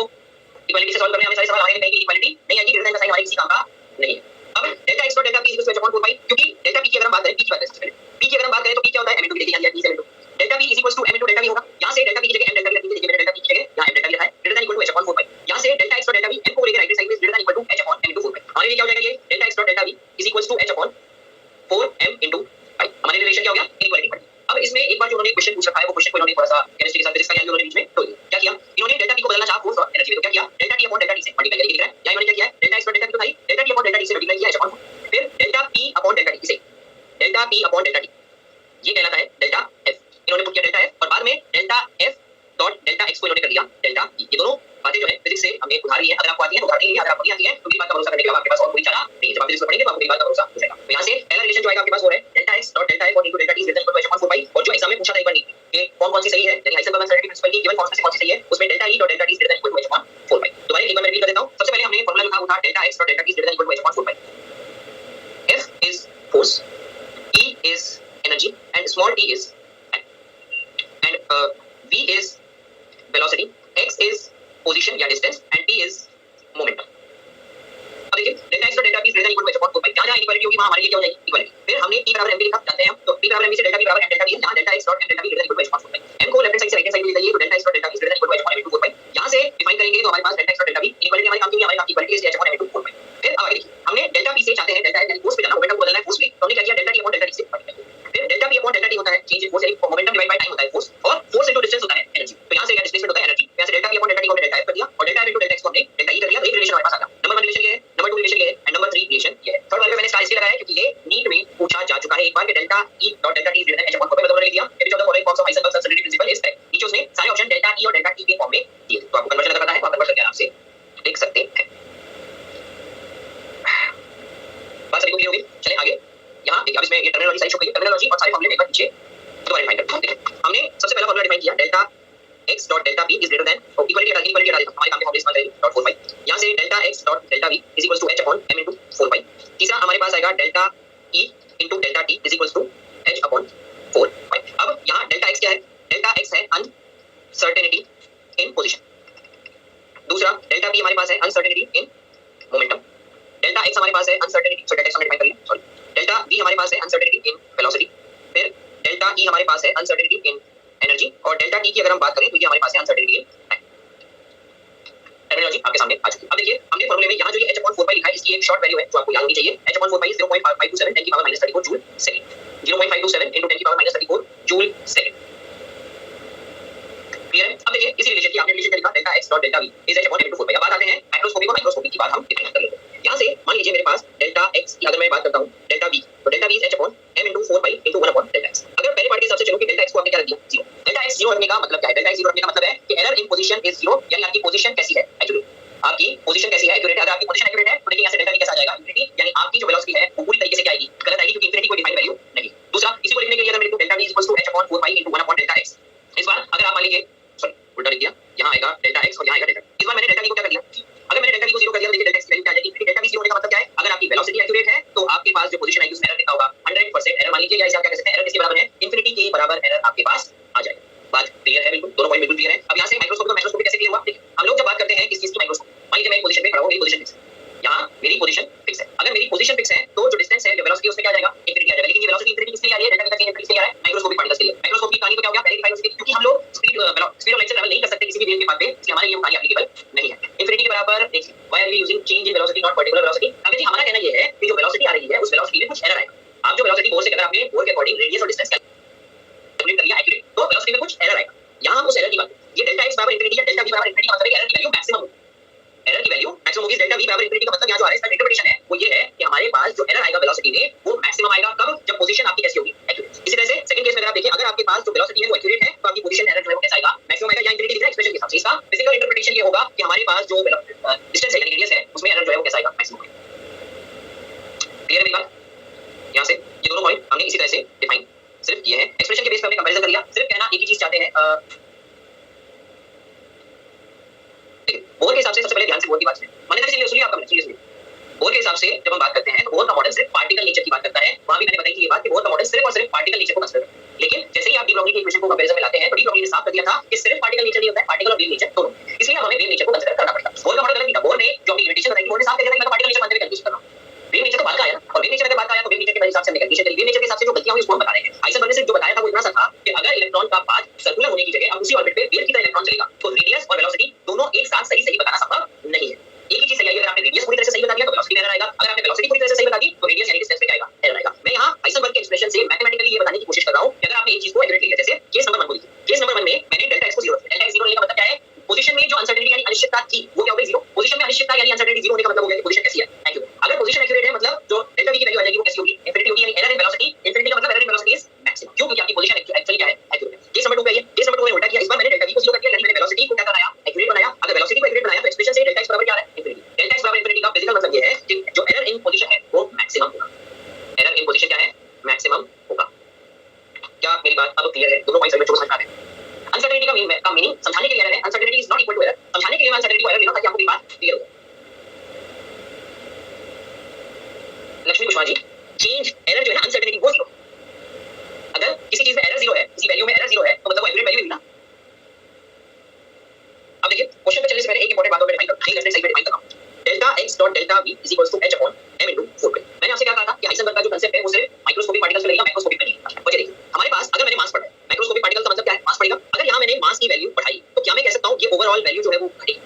इक्वालिटी से सॉल्व करने में हमें सारे सवाल आएंगे, कहीं इक्वालिटी नहीं आएगी, ग्रेटर देन का साइन हमारे किसी काम का नहीं है। अब delta x dot delta p is equal to h/4 pi, क्योंकि डेल्टा पी की अगर हम बात करें, पी की बात करें सबसे पहले, पी की अगर हम बात करें तो पी क्या होता है? m * p, देखिए यहां p delta p is equal to m * delta v होगा। यहां से डेल्टा पी की जगह m डेल्टा v रख दीजिए, देखिए मैंने डेल्टा पी की जगह यहां m डेल्टा v लिखा है, greater than equal to h/4 pi. यहां से delta x dot delta v m को लेकर राइट साइड में greater than equal to h/m/4 pi. हमारे लिए क्या हो जाएगा? ये delta x dot delta v is equal to h/4m pi. हमारे लिए रिलेशन क्या हो गया? इनइक्वालिटी पड़ी। अब इसमें एक बार जो उन्होंने क्वेश्चन पूछ रखा है, वो क्वेश्चन को इन्होंने थोड़ा सा केमिस्ट्री के साथ फिजिक्स का ज्ञान उन्होंने बीच में तोड़ दिया। क्या किया इन्होंने? डेल्टा पी को बदलना चाहा फोर्स और एनर्जी में, तो क्या किया? Delta T upon delta T से मल्टीप्लाई करके लिख रहा है। या इन्होंने क्या किया है? Delta x dot delta P को था delta T upon delta T से मल्टीप्लाई किया h/4, फिर delta P upon delta T, इसे delta P upon delta T, ये कहलाता है डेल्टा एफ। इन्होंने पुट किया डेल्टा एफ और बाद में delta F dot delta X को इन्होंने कर दिया डेल्टा ई। ये दोनों बातें जो है फिजिक्स से हमने उधार ली है। अगर आपको आती है तो उधार नहीं है, अगर आपको नहीं आती है तो मेरी बात का भरोसा करने के लिए आपके पास और कोई चारा नहीं है। जब आप फिजिक्स पढ़ेंगे तो आपको मेरी बात का भरोसा हो जाएगा। तो यहां से पहला रिलेशन जो आएगा आपके पास वो है delta x dot delta F और into delta T is greater than h/4 pi. और जो एग्जाम में पूछा था एक बार नहीं कि कौन सी सही है, यानी हाइसेनबर्ग अनसर्टेनिटी प्रिंसिपल की गिवन फॉर्म्स में से कौन सी सही है, उसमें delta E dot delta T is greater than equal to h/4 pi. दोबारा एक बार मैं रिपीट कर देता हूं। सबसे पहले हमने फार्मूला लिखा था delta x dot delta T is greater than equal to h/4 pi. F is force, E is energy and small t is v is velocity, x is position या distance and t is momentum। अब देखिए delta x और delta p is greater than equal to h/4 pi. जहां equality होगी वहां हमारे लिए क्या हो जाएगी? इक्वालिटी। फिर हमने t बराबर m लिखा, जानते हैं हम, तो t बराबर m से डेल्टा p बराबर m डेल्टा p है, जहां delta x dot m delta p greater than equal to h/4 pi. m को लेफ्ट हैंड साइड से राइट हैंड साइड में लिख दीजिए, तो delta x dot delta p is greater than equal to h/4 pi. यहां से define करेंगे तो हमारे पास delta x dot delta p equality हमारे काम की, हमारे काम की इक्वालिटी इज h/4 पाई। फिर अब आगे देखिए हमने डेल्टा p से चाहते हैं डेल्टा यानी फोर्स पे जाना, मोमेंटम को बदलना है फोर्स में, तो हमने क्या किया? Delta t upon delta t से मल्टीप्लाई। फिर delta p upon delta t होता है चेंज इन फोर्स, यानी मोमेंटम डिवाइड बाय टाइम होता है फोर्स, और फोर्स इनटू डिस्टेंस होता है एनर्जी। तो यहां से क्या डिस्प्लेसमेंट होता है? एनर्जी। यहां से delta p upon delta t को हमने डेल्टा f कर दिया और delta f into delta x को हमने डेल्टा e कर दिया। तो एक रिलेशन हमारे पास आ गया। नंबर 1 रिलेशन ये है, नंबर 2 रिलेशन ये है एंड नंबर 3 रिलेशन ये है। थर्ड वाले पे मैंने स्टार इसलिए लगाया क्योंकि ये नीट में पूछा जा चुका है एक बार कि delta e dot delta t is greater than h/4 pi. Formula define किया, delta x dot delta b is greater than, equality हटा देता हमारे काम के फॉर्मूले इस्तेमाल करेंगे .45, यहां से delta x dot delta b is equals to h upon m into 4 तीसरा हमारे पास आएगा delta e into delta t is equals to h upon 4 अब यहां डेल्टा x क्या है, डेल्टा x है अनसर्टेनिटी इन पोजीशन, दूसरा डेल्टा p हमारे पास है uncertainty in momentum, delta x हमारे पास है अनसर्टेनिटी, सो डेल्टा x हमने डिफाइन कर लिया, सॉरी, डेल्टा v हमारे पास है अनसर्टेनिटी इन वेलोसिटी, फिर डेल्टा e हमारे पास है अनसर्टेनिटी इन एनर्जी, और डेल्टा t की अगर हम बात करें तो ये हमारे पास है अनसर्टेनिटी इन टाइम। टर्मिनोलॉजी आपके सामने आ चुकी है। अब देखिए हमने फॉर्मूले में यहाँ जो ये h अपॉन 4 लिखा है इसकी एक शॉर्ट वैल्यू है जो आपको याद होनी चाहिए, h अपॉन 4 इज 0.527 10 की पावर -34 जूल सेकंड, 0.527 into 10 की पावर -34 जूल सेकंड, क्लियर है। अब देखिए इसी रिलेशन की आपने रिलेशन लिखा delta x dot delta v is h upon m into 4 अब बात आते हैं माइक्रोस्कोपिक और माइक्रोस्कोपिक की बात हम डिफाइन कर लेते हैं। यहां से मान लीजिए मेरे पास डेल्टा x की अगर मैं बात करता हूं डेल्टा v, तो delta v is h upon m into 4 pi into 1 upon delta x। अगर पहले पार्ट के हिसाब से चलो कि डेल्टा x को आपने क्या रख दिया 0, डेल्टा x 0 रखने का मतलब क्या है, डेल्टा x 0 रखने का मतलब है कि एरर इन पोजीशन इज 0, यानी आपकी पोजीशन कैसी है एक्यूरेट, आपकी पोजीशन कैसी है एक्यूरेट है। अगर आपकी पोजीशन एक्यूरेट है तो देखिए यहां से डेल्टा v कैसा आ जाएगा इंफिनिटी, यानी आपकी जो वेलोसिटी है वो पूरी तरीके से क्या आएगी, गलत आएगी, क्योंकि इंफिनिटी कोई डिफाइंड वैल्यू नहीं। दूसरा इसी को लिखने के लिए अगर मेरे को delta v equals to h upon 4 pi into 1 upon delta x, इस बार अगर आप मान लीजिए सॉरी उल्टा लिख दिया, यहां आएगा डेल्टा x और यहां आएगा डेल्टा, इस बार मैंने डेल्टा v को क्या कर दिया, अगर मैंने डेल्टा v को 0 कर दिया तो देखिए डेल्टा x की वैल्यू क्या आ जाएगी, डेल्टा v 0 होने का मतलब क्या है, अगर आपकी वेलोसिटी एक्यूरेट है तो आपके पास जो पोजीशन आएगी उसमें एरर कितना होगा 100% एरर मान लीजिए, या इसे आप क्या कह सकते हैं एरर किसके बराबर है, इंफिनिटी के बराबर एरर आपके पास आ जाएगा। बात क्लियर है, बिल्कुल दोनों पॉइंट बिल्कुल क्लियर है। अब यहां से माइक्रोस्कोप को माइक्रोस्कोप कैसे क्लियर हुआ, देखिए हम लोग जब बात करते हैं किस चीज की माइक्रोस्कोप, मान लीजिए मैं एक पोजीशन पे खड़ा हूं, मेरी पोजीशन फिक्स है, यहां मेरी पोजीशन फिक्स है, अगर मेरी पोजीशन फिक्स है तो जो डिस्टेंस है जो वेलोसिटी उसमें क्या आ जाएगा इंफिनिटी आ जाएगा, लेकिन ये वेलोसिटी इंफिनिटी किसके लिए आ रही है, डेल्टा v का चेंज इंफिनिटी के लिए आ रहा है माइक्रोस्कोपिक पार्टिकल्स के लिए। माइक्रोस्कोप की कहानी तो क्या हो गया पहले डिफाइन हो चुकी है, क्योंकि हम लोग स्पीड ऑफ लाइट से ट्रैवल नहीं कर सकते किसी भी वेव के पाथ पे, इसलिए हमारे लिए वो कहानी एप्लीकेबल नहीं है। इंफिनिटी के बराबर देखिए why are we using change in velocity not particular velocity. अब जी हमारा कहना ये है कि जो वेलोसिटी आ रही है उस वेलोसिटी में कुछ एरर आएगा, आप जो वेलोसिटी बोर से अगर आपने बोर के अकॉर्डिंग रेडियस और डिस्टेंस कैलकुलेट कर लिया एक्यूरेट, तो वेलोसिटी में कुछ एरर आएगा, यहां हम उस एरर की बात, ये डेल्टा x बराबर इंफिनिटी या डेल्टा v बराबर इंफिनिटी का मतलब है एरर की वैल्यू मैक्सिमम होगी, एरर की वैल्यू मैक्सिमम होगी, डेल्टा v बराबर इंफिनिटी का मतलब यहां जो आ रहा है इसका इंटरप्रिटेशन है वो ये है कि हमारे पास जो एरर आएगा वेलोसिटी में वो मैक्सिमम आएगा कब, जब पोजीशन आपकी कैसी होगी एक्यूरेट। इसी तरह से सेकंड केस में अगर आप देखिए अगर आपके पास जो वेलोसिटी है वो एक्यूरेट है तो आपकी पोजीशन एरर जो है वो कैसा आएगा मैक्सिमम आएगा, या इंफिनिटी दिख रहा है एक्सप्रेशन के हिसाब से, इसका फिजिकल इंटरप्रिटेशन ये होगा कि हमारे पास जो डिस्टेंस है यानी रेडियस है उसमें एरर जो है वो कैसा आएगा मैक्सिमम आएगा। क्लियर है मेरी बात, यहां से ये दोनों पॉइंट हमने इसी तरह से डिफाइन सिर्फ किए हैं, एक्सप्रेशन के बेस पे हमने कंपैरिजन कर लिया, सिर्फ कहना एक ही चीज चाहते हैं बोर के हिसाब से सबसे पहले ध्यान से बोर की बात सुनिए, मैंने चलिए सुनिए आपका सुनिए बोर के हिसाब से जब हम बात करते हैं तो बोर का मॉडल सिर्फ पार्टिकल नेचर की बात करता है, वहां भी मैंने बताई थी ये बात कि बोर का मॉडल सिर्फ और सिर्फ पार्टिकल नेचर को कंसीडर करता है, लेकिन जैसे ही आप डी ब्रॉगली की इक्वेशन को कंपैरिजन में लाते हैं तो डी ब्रॉगली ने साफ कर दिया था कि सिर्फ पार्टिकल नेचर नहीं होता है, पार्टिकल और वेव नेचर दोनों, इसलिए हमें वेव नेचर को कंसीडर करना पड़ता है। बोर का मॉडल गलत नहीं था, बोर ने जो अपनी लिमिटेशन बताई थी बोर ने साफ कर दिया था कि मैं पार्टिकल नेचर मानने में कंफ्यूज कर रहा हूं, वेव नेचर तो बात का आया ना, और वेव नेचर अगर बात का आया तो वेव नेचर के हिसाब से हमने कैलकुलेशन करी, वेव नेचर के हिसाब से जो गलतियां हुई उसको हम बता रहे हैं। हाइसेनबर्ग ने सिर्फ जो बताया था वो इतना सा था कि अगर इलेक्ट्रॉन का पाथ सर्कुलर होने की जगह अब उसी ऑर्बिट पे वेव की तरह इलेक्ट्रॉन चलेगा तो रेडियस और वेलोसिटी दोनों एक साथ सही सही बताना संभव नहीं है, एक ही चीज सही है, अगर आपने रेडियस पूरी तरह से सही बता दिया तो वेलोसिटी एरर आएगा, अगर आपने वेलोसिटी पूरी तरह से सही बता दी तो रेडियस यानी डिस्टेंस पे क्या आएगा एरर आएगा। मैं यहां हाइसेनबर्ग के एक्सप्रेशन से मैथमेटिकली ये बताने की कोशिश कर रहा हूं कि अगर आपने एक चीज को एक्यूरेट लिया, जैसे केस नंबर 1 को लीजिए, केस नंबर 1 में मैंने डेल्टा x को 0 रखा, डेल्टा x 0 लेने का मतलब क्या है, पोजीशन में जो अनसर्टेनिटी यानी अनिश्चितता थी वो क्या हो गई 0, पोजीशन में अनिश्चितता यानी अनसर्टेनिटी 0 होने का मतलब हो गया कि पोजीशन कैसी है एक्यूरेट। अगर पोजीशन एक्यूरेट है मतलब जो डेल्टा v की वैल्यू आ जाएगी वो कैसी होगी इंफिनिटी होगी, यानी एरर इन वेलोसिटी इंफिनिटी का मतलब error in velocity is maximum, क्यों, क्योंकि आपकी पोजीशन एक्चुअली क्या है एक्यूरेट है। केस नंबर 2 पे आइए, केस नंबर 2 में उल्टा किया, इस बार मैंने डेल्टा v को 0 कर दिया यानी मैंने वेलोसिटी को क्या बनाया एक्यूरेट बनाया, अगर वेलोसिटी को एक्यूरेट बनाया तो एक्सप्रेशन से डेल्टा x बराबर क्या आ रहा है इंफिनिटी, डेल्टा x बराबर इंफिनिटी का फिजिकल मतलब ये है कि जो एरर इन पोजीशन है वो मैक्सिमम होगा, एरर इन पोजीशन क्या है मैक्सिमम होगा। क्या मेरी बात अब क्लियर है, दोनों पॉइंट्स में समझ आ रहे हैं। अनसर्टेनिटी का मीनिंग समझाने के लिए एरर है, uncertainty is not equal to error, समझाने के लिए मैं अनसर्टेनिटी को एरर ले रहा हूं ताकि आपको ये बात क्लियर हो। लक्ष्मी कुशवाहा जी, चेंज एरर जो है ना अनसर्टेनिटी वो 0, अगर किसी चीज में एरर 0 है, किसी वैल्यू में एरर 0 है तो मतलब वो एक्यूरेट वैल्यू नहीं ना। अब देखिए क्वेश्चन पे चलने से पहले एक इंपॉर्टेंट बात और मैं डिफाइन करता हूं, लेफ्ट साइड पे डिफाइन कर रहा हूं, delta x dot delta v is equals to h upon m into 4 pi। मैंने आपसे क्या कहा था कि हाइसेनबर्ग का जो कांसेप्ट है वो सिर्फ माइक्रोस्कोपिक पार्टिकल्स पे लगेगा, मैक्रोस्कोपिक पे नहीं लगेगा। वजह देखिए हमारे पास अगर मैंने मास पढ़ा है, माइक्रोस्कोपिक पार्टिकल का मतलब क्या है मास पड़ेगा, अगर यहां मैंने मास की वैल्यू बढ़ाई तो क्या मैं कह सकता हूं ये ओवरऑल वैल्यू जो है वो घटेगी,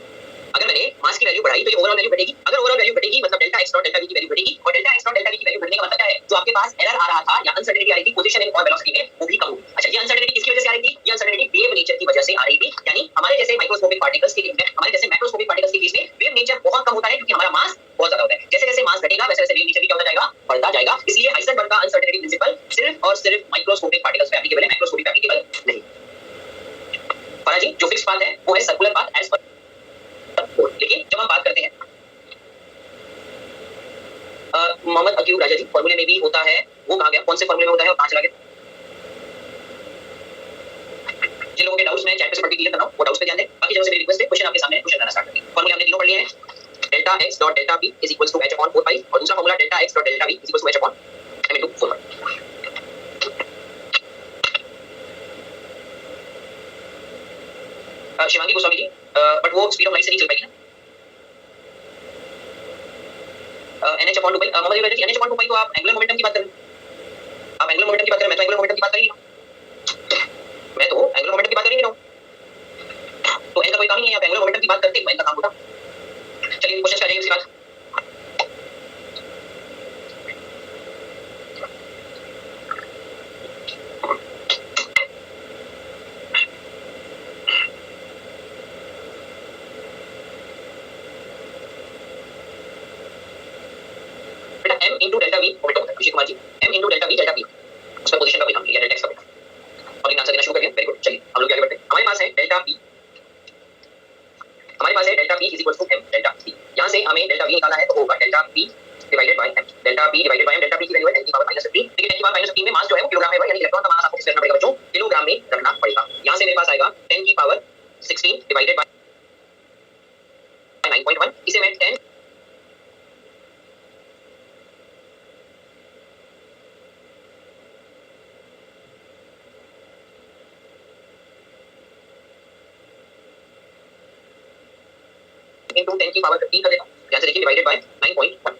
अगर मैंने मास की वैल्यू बढ़ाई तो ये ओवरऑल वैल्यू घटेगी, अगर ओवरऑल वैल्यू घटेगी मतलब delta x dot delta v की वैल्यू घटेगी, और delta x dot delta v की वैल्यू घटने का मतलब क्या है, जो आपके पास एरर आ रहा था या अनसर्टेनिटी आ रही थी पोजीशन इन और वेलोसिटी में वो भी कम होगी। अच्छा ये अनसर्टेनिटी किसकी वजह से आ रही थी, ये अनसर्टेनिटी वेव नेचर की वजह से आ रही थी, यानी हमारे जैसे माइक्रोस्कोपिक पार्टिकल्स के लिए हमारे जैसे मैक्रोस्कोपिक पार्टिकल्स के केस में वेव नेचर बहुत कम होता है, क्योंकि हमारा मास बहुत ज्यादा होता है, जैसे जैसे मास घटेगा वैसे वैसे वेव नेचर भी क्या होता जाएगा बढ़ता जाएगा, इसलिए हाइसेनबर्ग का अनसर्टेनिटी प्रिंसिपल सिर्फ और सिर्फ माइक्रोस्कोपिक पार्टिकल्स पे एप्लीकेबल है, मैक्रोस्कोपिक पे एप्लीकेबल नहीं। फरा जी जो फिक्स्ड पाथ है वो है सर्कुलर पाथ एज पर, लेकिन जब हम बात करते हैं मोहम्मद अकीब राजा जी फॉर्मूले में भी होता है, वो कहां गया, कौन से फॉर्मूले में होता है और कहां चला गया। जिन लोगों के डाउट्स मैं चैट पे से पढ़ के क्लियर कर रहा हूं वो डाउट्स पे ध्यान दें, बाकी जगह से मेरी रिक्वेस्ट है क्वेश्चन आपके सामने क्वेश्चन करना स्टार्ट करें। फॉर्मूला हमने तीनों पढ़ लिए हैं, delta x dot delta p is equals to h upon 4 pi और दूसरा formula delta x dot delta v is equals to h upon m into 4 pi. Shivangi Goswami ji, but वो स्पीड ऑफ लाइट से नहीं चल पाएगी ना। NH upon 2 pi, Mohammad Ali ji NH upon 2 pi तो आप एंगुलर मोमेंटम की बात कर रहे हैं, आप एंगुलर मोमेंटम की बात कर रहे हैं, मैं तो एंगुलर मोमेंटम की बात कर ही नहीं हूं, मैं तो एंगुलर मोमेंटम की बात कर ही नहीं हूं, तो n का कोई काम नहीं है, आप एंगुलर मोमेंटम की बात करते हैं, n का काम होता। चलिए क्वेश्चन पे आ जाइए उसके बाद। बेटा m into delta v momentum होता है Rishi Kumar ji, m into delta v delta p उसका पोजीशन का कोई नाम नहीं है, डेल्टा x का बेटा। और इन आंसर देना शुरू कर दिया, वेरी गुड। चलिए हम लोग आगे बढ़ते हैं। हमारे पास है डेल्टा p, हमारे पास है delta p is equals to m delta p। यहां से हमें डेल्टा v निकालना है तो होगा delta p divided by m, delta p divided by m, delta p की वैल्यू है 10 की पावर -15। ठीक है, 10 की पावर -15 में मास जो है वो किलोग्राम में होगा, यानी इलेक्ट्रॉन का मास आपको किस में रखना पड़ेगा बच्चों, किलोग्राम में रखना पड़ेगा। यहां से मेरे पास आएगा 10 की पावर 16 डिवाइडेड बाय 9.1, इसे मैं 10 into 10 की पावर 15 कर देता हूं। यहां से देखिए डिवाइडेड बाय 9.1,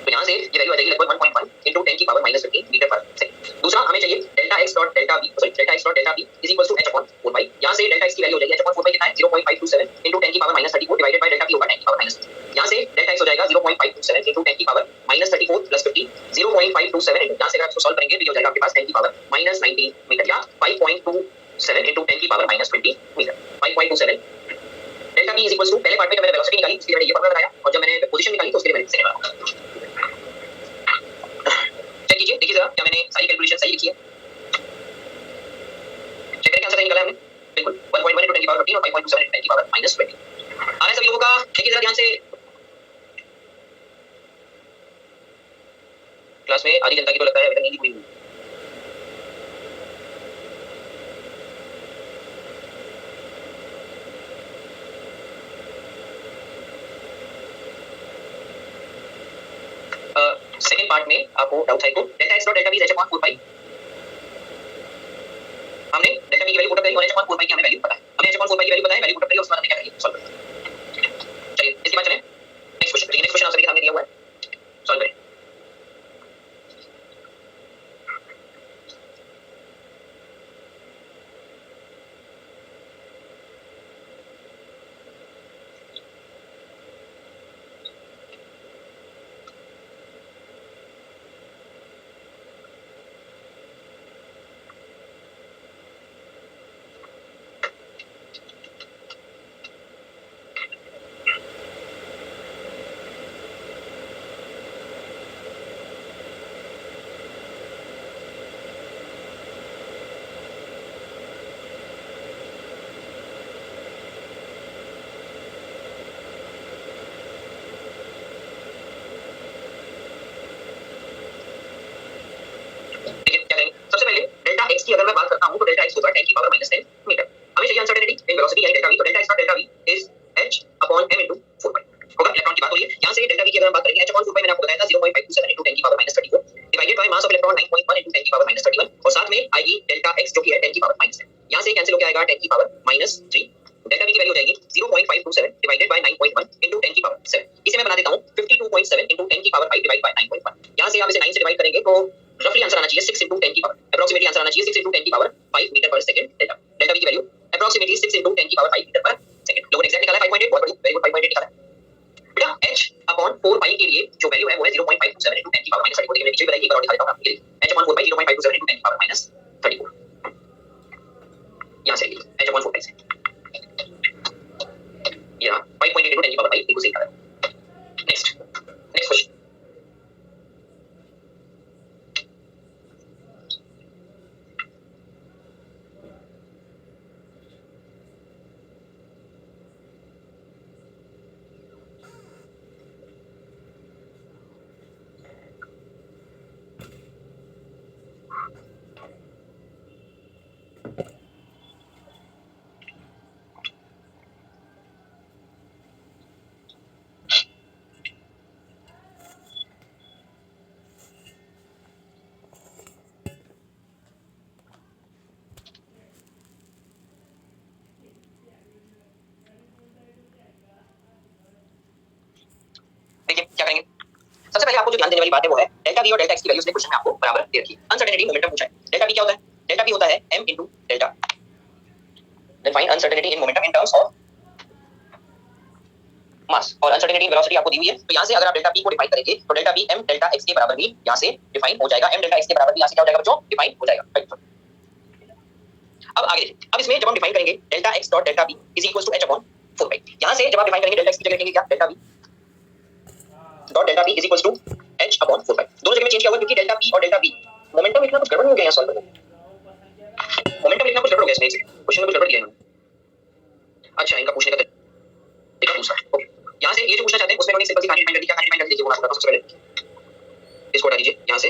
तो यहां से ये वैल्यू आ जाएगी लगभग 1.1 into 10 की पावर -15 मीटर पर सेकंड। दूसरा हमें चाहिए delta x dot delta v, sorry delta x dot delta v is equals to h upon 4 pi. यहां से डेल्टा x की वैल्यू हो जाएगी h अपॉन 4 पाई कितना है 0.527 into 10 की power -34 divided by delta p होगा 10 की पावर -30। यहां से डेल्टा x हो जाएगा 0.527 into 10 की पावर -34 प्लस 15, 0.527 into, यहां से अगर आप इसको सॉल्व करेंगे तो ये हो जाएगा आपके पास 10 की पावर -19 मीटर या 5.27 into 10 की power -20 metre, 5.27। Delta p is equals to, पहले पार्ट में जब मैंने वेलोसिटी निकाली उसके लिए मैंने ये फॉर्मूला लगाया और जब मैंने पोजीशन निकाली तो उसके लिए मैंने सेकंड लगाया। चेक कीजिए, देखिए जरा क्या मैंने सारी कैलकुलेशन सही लिखी है, चेक करके आंसर सही निकाला है हमने, बिल्कुल 1.1 into 10 की पावर 15 और 5.27 into 10 की पावर -20। आ रहा है सभी लोगों का, देखिए जरा ध्यान से। क्लास में आधी जनता की तो लगता है अभी तक नींद पूरी हुई। सेकंड पार्ट में आपको डाउट है को delta x dot delta v is h upon 4 पाई, हमने डेल्टा v की वैल्यू पुट करी और h अपॉन 4 पाई की हमें वैल्यू पता है, हमें h अपॉन 4 पाई की वैल्यू पता है, वैल्यू पुट करी उसके बाद हमने क्या करिए सॉल्व करें। चलिए इसके बाद चलें next question, next question answer के सामने दिया हुआ है, सॉल्व करें। सबसे पहले डेल्टा x की अगर मैं बात करता हूं तो डेल्टा x होगा 10 की पावर -10 मीटर। हमें चाहिए अनसर्टेनिटी इन वेलोसिटी यानी डेल्टा v, तो delta x dot delta v is h upon m into 4 पाई होगा, इलेक्ट्रॉन की बात हो रही है। यहां से डेल्टा v की अगर हम बात करेंगे h अपॉन 4 पाई मैंने आपको बताया था 0.527 into 10 की power -34 divided by mass of electron 9.1 into 10 की पावर -31 और साथ में आएगी डेल्टा x जो कि है 10 की पावर -10। यहां से कैंसिल होकर आएगा 10 की पावर -3, डेल्टा v की वैल्यू हो जाएगी 0.527 डिवाइडेड बाय 9.1 into 10 की पावर 7। इसे मैं बना देता हूं 52.7 into 10 की पावर 5 डिवाइड बाय 9.1। यहां से आप इसे 9 से डिवाइड करेंगे तो रफली आंसर आना चाहिए 6 into 10 की पावर, अप्रोक्सीमेटली आंसर आना चाहिए 6 into 10 की पावर 5 मीटर पर सेकंड। डेल्टा डेल्टा v की वैल्यू अप्रोक्सीमेटली 6 into 10 की पावर 5 मीटर पर सेकंड। लोगों ने एग्जैक्ट निकाला 5.8, बहुत बढ़िया, वेरी गुड, 5.8 निकाला। बेटा h अपॉन 4 पाई के लिए जो वैल्यू है वो है 0.527 into 10 की पावर -34। देखिए मैं नीचे भी बताइए, एक बार और दिखा देता हूं आपको, ये h अपॉन 4 पाई 0.527 into 10 की पावर -34, यहां से h अपॉन 4 पाई से ये 5.8 into 10 की पावर 5 बिल्कुल सही निकाला। नेक्स्ट क्वेश्चन, सबसे पहले आपको जो ध्यान देने वाली बात है वो है डेल्टा वी और डेल्टा एक्स की वैल्यूज ने क्वेश्चन में आपको बराबर दे रखी है। अनसर्टेनिटी मोमेंटम पूछा है। डेल्टा वी क्या होता है? डेल्टा वी होता है m into डेल्टा। Then find uncertainty in momentum in terms of mass और अनसर्टेनिटी इन वेलोसिटी आपको दी हुई है। तो यहां से अगर आप डेल्टा p को डिफाइन करेंगे तो delta v m delta x के बराबर भी यहां से डिफाइन हो जाएगा। m डेल्टा x के बराबर भी यहां से क्या हो जाएगा बच्चों? डिफाइन हो जाएगा। राइट। अब आगे देखिए, अब इसमें जब हम डिफाइन करेंगे delta x dot delta v is equal to h upon 4 यहां से जब आप डिफाइन करेंगे डेल्टा x की जगह लिखेंगे क्या? Delta v dot delta v is equal to h upon 4 दोनों जगह में चेंज किया हुआ क्योंकि डेल्टा p और डेल्टा v मोमेंटम लिखना कुछ गड़बड़ हो गया यहां सॉल्व करने। मोमेंटम लिखना कुछ गड़बड़ हो गया इसमें, क्वेश्चन में कुछ गड़बड़ दिया इन्होंने। अच्छा, इनका पूछने का तरीका दूसरा। ओके, यहां से ये जो पूछना चाहते हैं उसमें इन्होंने सिंपल सी कहानी डिफाइन कर दी। क्या कहानी डिफाइन कर दी देखिए, वो मैं आपको बताता हूं। सबसे पहले इसको हटा दीजिए। यहां से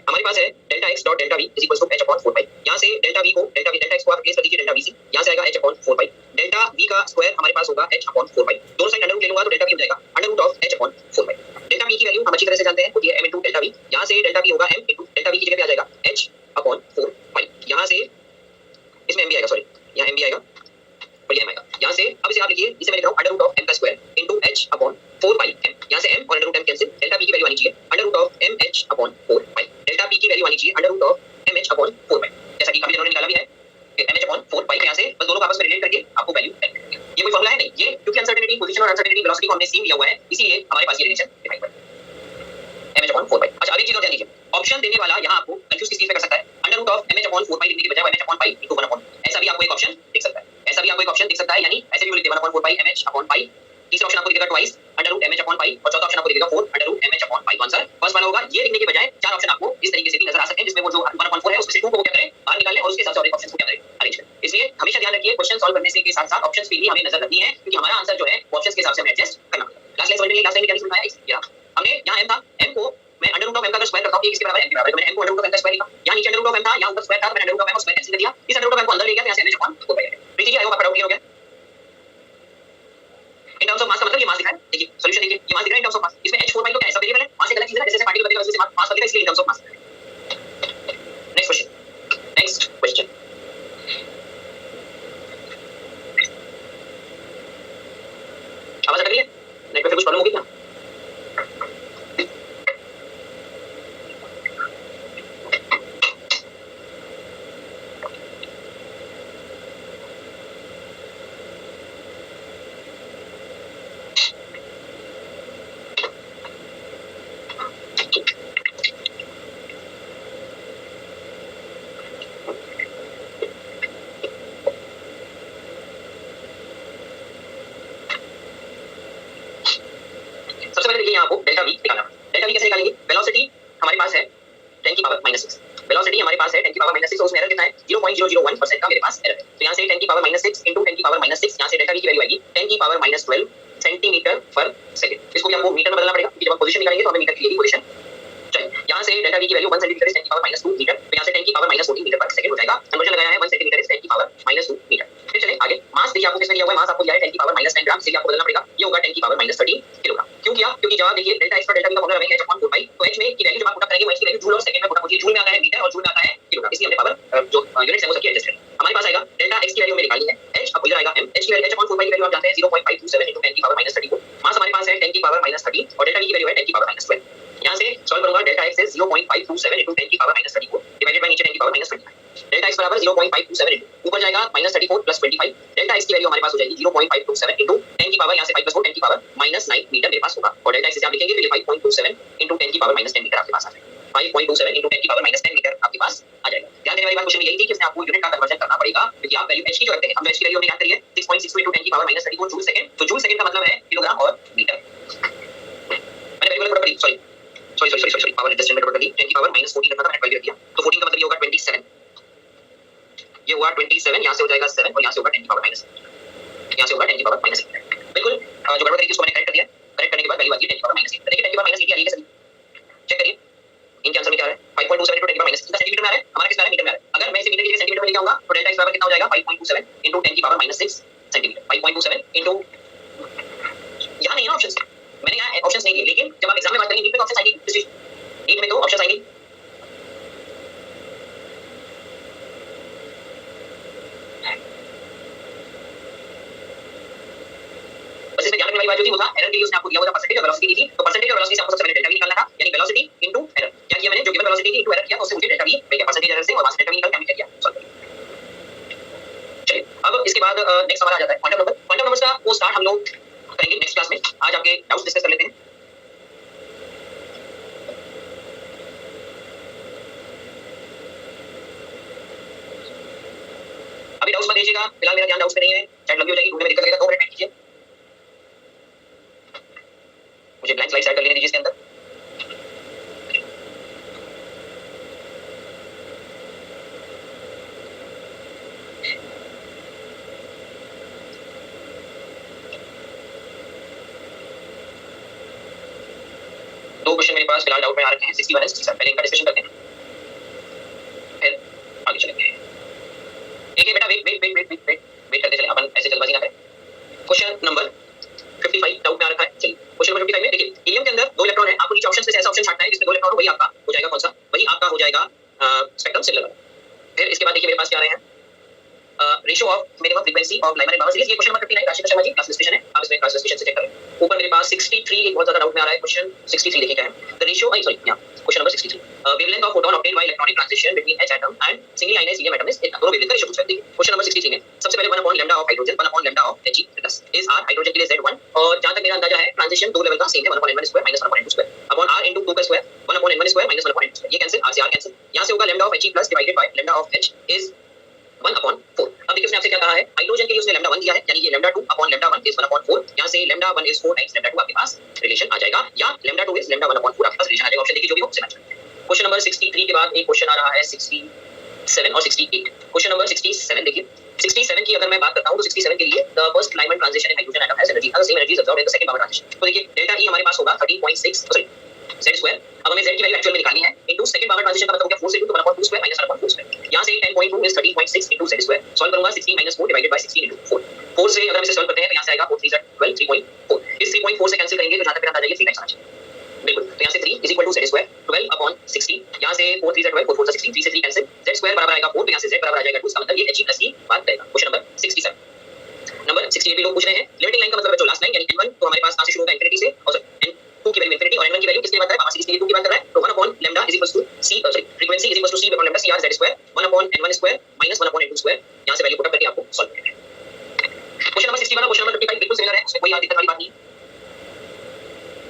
हमारे पास है delta x dot delta v is equal to h upon 4 यहां से डेल्टा v को डेल्टा x को आप रिप्लेस कर दीजिए डेल्टा v से। यहां से आएगा h अपॉन 4 डेल्टा v का स्क्वायर हमारे पास होगा h अपॉन 4 दोनों साइड अंडर रूट ले लूंगा तो डेल्टा v हो जाएगा under root of h upon 4 delta v की वैल्यू हम अच्छी तरह से जानते हैं, होती है m इनटू डेल्टा v। यहां से डेल्टा v होगा m इनटू डेल्टा v की जगह पे आ जाएगा h अपॉन 4 यहां से इसमें m भी आएगा, सॉरी यहां m भी आएगा और ये m आएगा। यहां से अब इसे आप लिखिए, इसे मैं लिख रहा हूं अंडर रूट ऑफ m का square into h upon 4 m। यहां से m और under root m cancel, delta p की वैल्यू आनी चाहिए under root of mh upon 4 delta p की वैल्यू आनी चाहिए under root of mh upon 4 जैसा कि काफी जनों ने निकाला भी है कि mh अपॉन 4 यहां से बस दोनों को आपस में रिलेट करके आपको वैल्यू ये कोई फार्मूला है नहीं, ये क्योंकि अनसर्टेनिटी पोजीशन और अनसर्टेनिटी वेलोसिटी को हमने सेम लिया हुआ है इसीलिए हमारे पास ये रिलेशन डिफाइन हुआ है mh अपॉन 4 अच्छा, अब एक चीज और ध्यान दीजिए, ऑप्शन देने वाला यहां आपको कंफ्यूज किस चीज पे कर सकता है? Under root of mh upon 4 लिखने के बजाय mh upon pi into 1 upon, ऐसा भी आपको एक ऑप्शन दिख सकता है। ऐसा भी आपको एक ऑप्शन दिख सकता है, यानी ऐसे भी वो लिख दे 1 अपॉन 4 mh अपॉन पाई। तीसरा ऑप्शन आपको दिखेगा twice under root mh upon pi और चौथा ऑप्शन आपको दिखेगा 4 under root mh upon pi. Answer first वाला होगा। ये लिखने के बजाय चार ऑप्शन आपको इस तरीके से भी नजर आ सकते हैं जिसमें वो जो 1 अपॉन 4 है उसमें से 2 को क्या करें बाहर निकाल लें और उसके हिसाब से और एक ऑप्शन को क्या करें अरेंज करें। इसलिए हमेशा ध्यान रखिए क्वेश्चन सॉल्व करने से के साथ साथ ऑप्शंस पे भी हमें नजर रखनी है क्योंकि हमारा आंसर जो है ऑप्शंस के हिसाब से हमें एडजस्ट करना पड़ेगा। लास्ट लाइन समझ में क्या समझ में आया? या हमने यहां m था, m को मैं अंडर रूट ऑफ m का अगर स्क्वायर करता हूं ये किसके बराबर है? m के बराबर है। तो मैंने m को अंडर रूट ऑफ m का स्क्वायर लिखा, यहां नीचे अंडर रूट ऑफ m था, यहां ऊपर स्क्वायर था, तो मैंने अंडर रूट ऑफ m और स्क्वायर कैंसिल कर दिया। इस अंडर रूट ऑफ m को अंदर ले गया तो यहां से mh अपॉन 4 पाई है। प्रीति जी आई होप आपका डाउट क्लियर हो गया। इन टर्म्स ऑफ मास का मतलब ये मास दिखा है, देखिए सॉल्यूशन देखिए, ये मास दिख रहा है इन टर्म्स ऑफ मास। इसमें h 4 तो क्या है? सब वेरिएबल है, मास एक अलग चीज है, जैसे जैसे पार्टिकल बदलेगा वैसे वैसे मास बदलेगा, इसलिए इन terms of mass. Next question, next question. आवाज अटक रही है, नेट पे कुछ प्रॉब्लम होगी क्या? सबसे पहले देखिए यहाँ आपको डेल्टा v निकालना है। डेल्टा v कैसे निकालेंगे? वेलोसिटी हमारे पास है 10 की पावर -6, वेलोसिटी हमारे पास है 10 की पावर -6 और उसमें एरर कितना है? 0.001% का मेरे पास एरर है। तो यहाँ से 10 की पावर -6 * 10 की पावर -6, यहाँ से डेल्टा v की वैल्यू आएगी 10 की पावर -12 सेंटीमीटर पर सेकंड। इसको भी आपको मीटर में बदलना पड़ेगा क्योंकि जब हम पोजीशन निकालेंगे तो हमें मीटर की पोजीशन चाहिए। यहाँ से डेल्टा v की वैल्यू 1 सेंटीमीटर इज 10 की पावर -2 मीटर, तो यहाँ से 10 की पावर -14 मीटर पर सेकंड हो जाएगा। कन्वर्जन लगाया है 1 सेंटीमीटर इज 10 की पावर -2 मीटर। फिर चले आगे, मास देखिए आपको किसने दिया हुआ है? मास आपको दिया है 10 की पावर -10 ग्राम, इसलिए आपको बदलना पड़ेगा, ये होगा 10 की पावर -13 किलोग्राम। क्यों किया? क्योंकि जवाब देखिए डेल्टा x पर डेल्टा v का फॉर्मूला हमें h अपॉन 4 तो h में की वैल्यू जब आप पुट करेंगे h की वैल्यू जूल और सेकंड में पुट होती है। जूल में आता है मीटर और जूल में आता है किलोग्राम, इसलिए हमने पावर जो यूनिट्स है वो सबकी एडजस्ट करें। हमारे पास आएगा डेल्टा x की वैल्यू हमें निकालनी है h, अब इधर आएगा m, h की वैल्यू h अपॉन 4 की वैल्यू आप जानते हैं 0.527 * 10 की पावर -34। मास हमारे पास है 10 की पावर -13 और डेल्टा v की वैल्यू है 10 की पावर -12। यहां से सॉल्व करूंगा, डेल्टा x इज 0.527 * 10 की पावर -34 डिवाइडेड बाय नीचे 10 की पावर -25। डेल्टा x बराबर 0.527 ऊपर जाएगा -34 + 25। डेल्टा x की वैल्यू हमारे पास हो जाएगी 0.527 * 10 की पावर यहां से 5 + 4 10 की पावर -9 मीटर मेरे पास होगा। और डेल्टा x से आप लिखेंगे तो ये 5.27 * 10 की पावर -10 मीटर आपके पास आ जाएगा। 5.27 * 10 की पावर -10 मीटर आपके पास आ जाएगा। ध्यान देने वाली बात क्वेश्चन में यही थी कि इसमें आपको यूनिट का कन्वर्जन करना पड़ेगा क्योंकि आप वैल्यू h की जो रखते हैं, हम जो h की वैल्यू हमने याद करी है 6.62 * 10 की पावर -34 जूल सेकंड, तो जूल सेकंड का मतलब है किलोग्राम और मीटर। मैंने वेरिएबल पुट कर दी, सॉरी पावर एडजस्टमेंट पुट कर दी, 10 की पावर -14 करना था, मैंने 12 कर दिया, तो 14 का मतलब ये होगा 27, ये हुआ 27, यहाँ से हो जाएगा 7 और यहाँ से होगा 10 की पावर -, यहाँ से होगा 10 की पावर -8। बिल्कुल जो गड़बड़ करी थी उसको मैंने करेक्ट कर दिया, करेक्ट करने के बाद वैल्यू आ गई 10 की पावर -8। देखिए 10 की पावर -8 आ रही है सभी, चेक करिए इनके आंसर में क्या आ रहा है? 5.27 * 10 की पावर -, इसका सेंटीमीटर में आ रहा है, हमारा किस में आ रहा है? मीटर में आ रहा है। अगर मैं इसे मीटर के लिए सेंटीमीटर में लेके आऊंगा तो डेल्टा x बराबर कितना हो जाएगा? 5.27 * 10 की पावर -6 सेंटीमीटर। 5.27 इंटू, यहाँ नहीं है ना ऑप्शंस, मैंने यहाँ ऑप्शंस नहीं दिए, लेकिन जब आप एग्जाम में बात करेंगे नीट में तो ऑप्शंस आएंगे, नीट में तो ऑप्शंस आएंगे। बस इसमें ध्यान रखने वाली बात जो थी वो था एरर के लिए उसने आपको दिया हुआ था परसेंटेज और वेलोसिटी दी थी, तो परसेंटेज और वेलोसिटी से आपको सबसे पहले डेल्टा v निकालना था। हम लोग करेंगे नेक्स्ट क्लास में। आज आपके डाउट्स डिस्कस कर लेते हैं। अभी डाउट्स मत दीजिएगा, फिलहाल मेरा ध्यान डाउट्स पे नहीं है, चैट लंबी हो जाएगी, ढूंढने में दिक्कत लगेगा, 2 मिनट वेट कीजिए। मुझे ब्लैंक स्लाइड ऐड कर लेने दीजिए इसके अंदर। दो क्वेश्चन मेरे पास फिलहाल डाउट में आ रखे हैं, 61 और 67। पहले इनका डिस्कशन करते हैं, फिर आगे चलेंगे। एक बेटा वेट करते चले, अपन ऐसे जल्दबाजी ना करें। क्वेश्चन नंबर 55 डाउट में आ रखा है। चलिए क्वेश्चन नंबर 55 में देखिए, हीलियम के अंदर 2 इलेक्ट्रॉन है। आपको नीचे ऑप्शन से ऐसा ऑप्शन छांटना है जिसमें 2 इलेक्ट्रॉन हो, वही आपका हो जाएगा। कौन सा? वही आपका हो जाएगा स्पेक्ट्रम सिमिलर। फिर इसके बाद देखिए मेरे पास क्या आ रहे हैं, ratio of minimum frequency of Lyman and bound series. ये question number 59 Rashid Sharma ji class discussion है, आप इसमें क्लास डिस्कशन से चेक करें। ऊपर मेरे पास 63 एक बहुत ज्यादा डाउट में आ रहा है। क्वेश्चन 63 देखिए क्या है, द रेशियो सॉरी यहां question number 63, wavelength of photon obtained by electronic transition between H atom and singly ionised helium atom is इतना। दोनों वेवलेंथ का रेशियो पूछा है। देखिए क्वेश्चन नंबर 63 में सबसे पहले 1 lambda of hydrogen 1 lambda of He plus is r hydrogen के लिए Z1, और जहां तक मेरा अंदाजा है ट्रांजिशन 2 लेवल का सेम है, 1/n1 square minus 1/n2 square upon r into 2 का square 1/n1 square minus 1/n2 square. ये कैंसिल, r से r कैंसिल। यहां से होगा lambda of He plus divided by lambda of H is 1/4। अब देखिए उसने आपसे क्या कहा है, हाइड्रोजन के लिए उसने लैम्डा 1 दिया है, यानी ये लैम्डा 2 अपॉन लैम्डा 1 इज 1/4। यहां से लैम्डा 1 इज 4 टाइम्स लैम्डा 2 आपके पास रिलेशन आ जाएगा, या लैम्डा 2 इज लैम्डा 1/4 आपके पास रिलेशन आ जाएगा। ऑप्शन देखिए जो भी हो उसे मैच करें। क्वेश्चन नंबर 63 के बाद एक क्वेश्चन आ रहा है 67 और 68। क्वेश्चन नंबर 67 देखिए, 67 की अगर मैं बात करता हूं तो 67 के लिए the first Lyman transition in hydrogen atom has energy अगर same energy is absorbed in the second power transition. तो देखिए डेल्टा E हमारे पास होगा 13.6 सॉरी z स्क्वायर। अब हमें z की वैल्यू एक्चुअल में निकालनी है इनटू सेकंड पावर ट्रांजिशन का मतलब हो गया 4 से 2 तो 1/2 स्क्वायर माइनस 1/4 स्क्वायर। यहां से 10.2 is 13.6 into z square. Solve करूंगा 16 - 4 डिवाइडेड बाय 16 इनटू 4। 4 से अगर हम इसे सॉल्व करते हैं तो यहां से आएगा 4 3 12 3.4। इस 3.4 से कैंसिल करेंगे तो जहां तक मेरा अंदाजा ये 3 टाइम्स आना चाहिए। बिल्कुल, तो यहां से 3 is equal to z square 12/16। यहां से 4 3 12 4 4 16, 3 से 3 कैंसिल, z स्क्वायर बराबर आएगा 4, तो यहां से z बराबर आ जाएगा 2। इसका मतलब ये He प्लस की बात करेगा। Question number 67। नंबर 68 भी लोग पूछ रहे हैं, लिमिटिंग लाइन का मतलब है जो लास्ट लाइन यानी n1 तो हमारे पास कहां से शुरू होगा इंफिनिटी से, और n2 की वैल्यू इंफिनिटी और n1 की वैल्यू किसके बात कर रहा है, बाबा सीरीज के 2 की बात कर रहा है। तो 1/λ is equal to c sorry frequency is equal to c upon lambda cr z square 1/n1 square minus 1/n2 square. यहां से वैल्यू पुट अप करके आपको सॉल्व करना है। क्वेश्चन नंबर 61 और क्वेश्चन नंबर 55 बिल्कुल सिमिलर है, उसमें कोई याद दिक्कत वाली बात नहीं।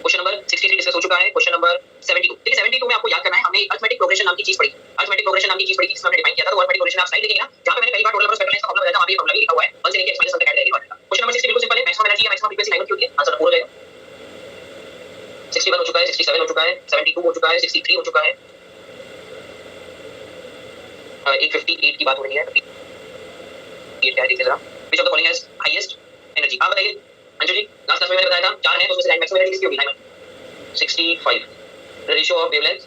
क्वेश्चन नंबर 63 डिस्कस हो चुका है। क्वेश्चन नंबर 72 देखिए, 72 में आपको याद करना है, हमने अरिथमेटिक प्रोग्रेशन नाम की चीज पढ़ी। अरिथमेटिक प्रोग्रेशन नाम की चीज पढ़ी जिसमें हमने डिफाइन किया था। तो अरिथमेटिक प्रोग्रेशन आप स्लाइड देखिएगा, जहां पे मैंने पहली बार टोटल नंबर स्पेक्ट्रम का फॉर्मूला बताया था, वहां पे फॉर्मूला भी लिखा हुआ है 1 से लेके x - 1 तक ऐड करेंगे फॉर्मूला। क्वेश्चन नंबर 60 बिल्कुल सिंपल है, मैक्सिमम एनर्जी या मैक्सिमम फ्रीक्वेंसी लाइमन की होती है। आंसर पूरा हो जाएगा। 61 हो चुका है, 67 हो चुका है, 72 हो चुका है, 63 हो चुका है, 158 की बात हो रही है। 58 क्या है देखिए जरा, which of the following has highest energy. आप बताइए अंजू जी, लास्ट क्लास में मैंने बताया था 4 है तो उसमें से मैक्सिमम एनर्जी किसकी होगी, Lyman. 65 the ratio of wavelength,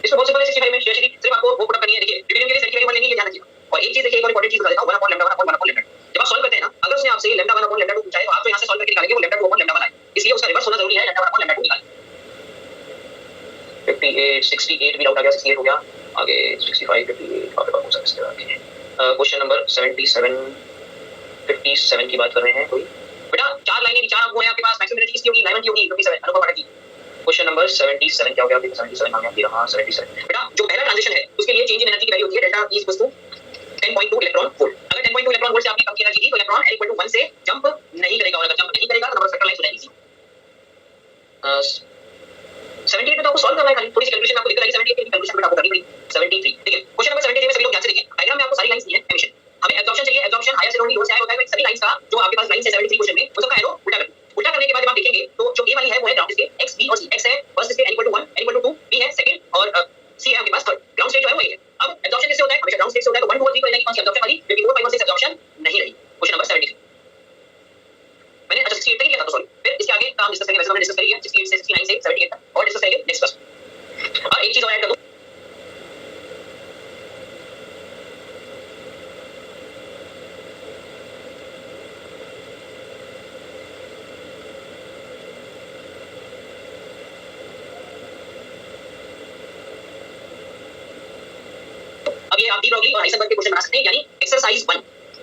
इसमें बहुत सिंपल है। 65 में शेषरी सिर्फ आपको वो पुट अप करनी है। देखिए डिवीजन के लिए z की वैल्यू 1 लेनी है, ध्यान रखिएगा। और एक चीज देखिए, एक और इंपॉर्टेंट चीज बता देता हूं, 1/λ 1/λ। जब आप सॉल्व करते हैं ना, अगर उसने आपसे लैम्डा 1/λ2 पूछा है तो आप तो यहां से सॉल्व करके निकालेंगे वो लैम्डा 2/λ1 आए, इसलिए उसका रिवर्स होना जरूरी है, लैम्डा 1/λ2 निकालें। 58 68 भी आउट आ गया, 68 हो गया। आगे 65 58 आपके पास हो सकता है। क्वेश्चन नंबर 77 57 की बात कर रहे हैं कोई बेटा, 4 लाइनें 4 आपको है आपके पास, मैक्सिमम एनर्जी किसकी होगी, लाइमन की होगी 57 अनुपम पाठक की। क्वेश्चन नंबर 77 क्या हो गया, 77 आ गया। हां 77 बेटा, जो पहला ट्रांजिशन है उसके लिए चेंज इन एनर्जी की वैल्यू होती है delta E equal to 10.2 electron volt. अगर 10.2 इलेक्ट्रॉन वोल्ट से आपने कम की एनर्जी दी तो इलेक्ट्रॉन n = 1 से जंप नहीं करेगा, और अगर जंप नहीं करेगा तो नंबर स्पेक्ट्रल लाइन हो जाएगी। 78 में तो आपको सॉल्व करना है, खाली थोड़ी सी कैलकुलेशन आपको दिक्कत आएगी। 78 की कैलकुलेशन में आपको करनी पड़ेगी। 73 देखिए, क्वेश्चन नंबर 73 में सभी लोग ध्यान से देखिए, डायग्राम में आपको सारी लाइंस दी है एमिशन। हमें एब्जॉर्प्शन चाहिए, एब्जॉर्प्शन हायर से लोअर लोअर से हायर होता है। सभी लाइंस का जो आपके पास लाइंस है 73 क्वेश्चन में, उसका एरो उल्टा कर, उल्टा करने के बाद जब आप देखेंगे तो जो ए वाली है वो है ग्राउंड स्टेट, x b और c। x है first state n = 1 n = 2, b है सेकंड, और c है आपके पास थर्ड। ग्राउंड स्टेट जो है वो ये है। अब एब्जॉर्प्शन किससे होता है, हमेशा ग्राउंड स्टेट से होता है। तो 1 2 और 3 को लेने की कौन सी एब्जॉर्प्शन वाली, क्योंकि 4 5 और 6 एब्जॉर्प्शन नहीं रही। क्वेश्चन नंबर 73 मैंने अच्छा 68 तक किया था तो सॉरी, फिर इसके आगे काम डिस्कस करेंगे, वैसे हमने डिस्कस करी है 68 से 69 से 78 तक और डिस्कस करेंगे नेक्स्ट क्लास। और एक चीज और ऐड कर दूं, अब ये आप डी ब्रॉगली और हाइसेनबर्ग के क्वेश्चन बना सकते हैं, यानी एक्सरसाइज 1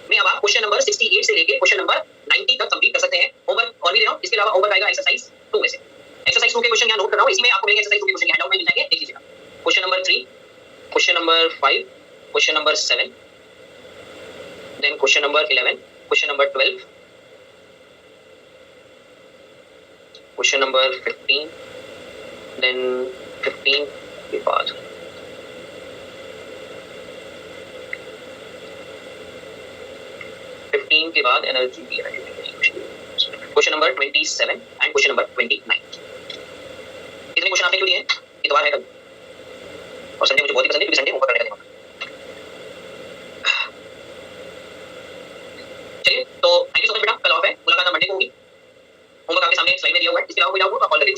में अब आप क्वेश्चन नंबर 68 से लेके क्वेश्चन नंबर 90 तक कंप्लीट कर सकते हैं। होमवर्क और भी दे रहा हूं, इसके अलावा होमवर्क आएगा एक्सरसाइज 2 में से। एक्सरसाइज 2 के क्वेश्चन यहां नोट कर रहा हूं, इसी में आपको मिलेंगे एक्सरसाइज 2 के क्वेश्चन, हैंडआउट में मिल जाएंगे, देख लीजिएगा। Question number 3, question number 5, question number 7, then question number 11, question number 12, question number 15, then 15 के बाद एनर्जी की question number 27 and question number 29। इतने क्वेश्चन आपने क्यों दिए? इतवार है कल और संडे मुझे बहुत ही पसंद है क्योंकि संडे होमवर्क करने का दिन होता है। चलिए तो थैंक यू सो मच बेटा, कल ऑफ है, मुलाकात मंडे को होगी। होमवर्क आपके सामने स्लाइड में दिया हुआ है, इसके अलावा कोई डाउट हो तो आप कॉल करके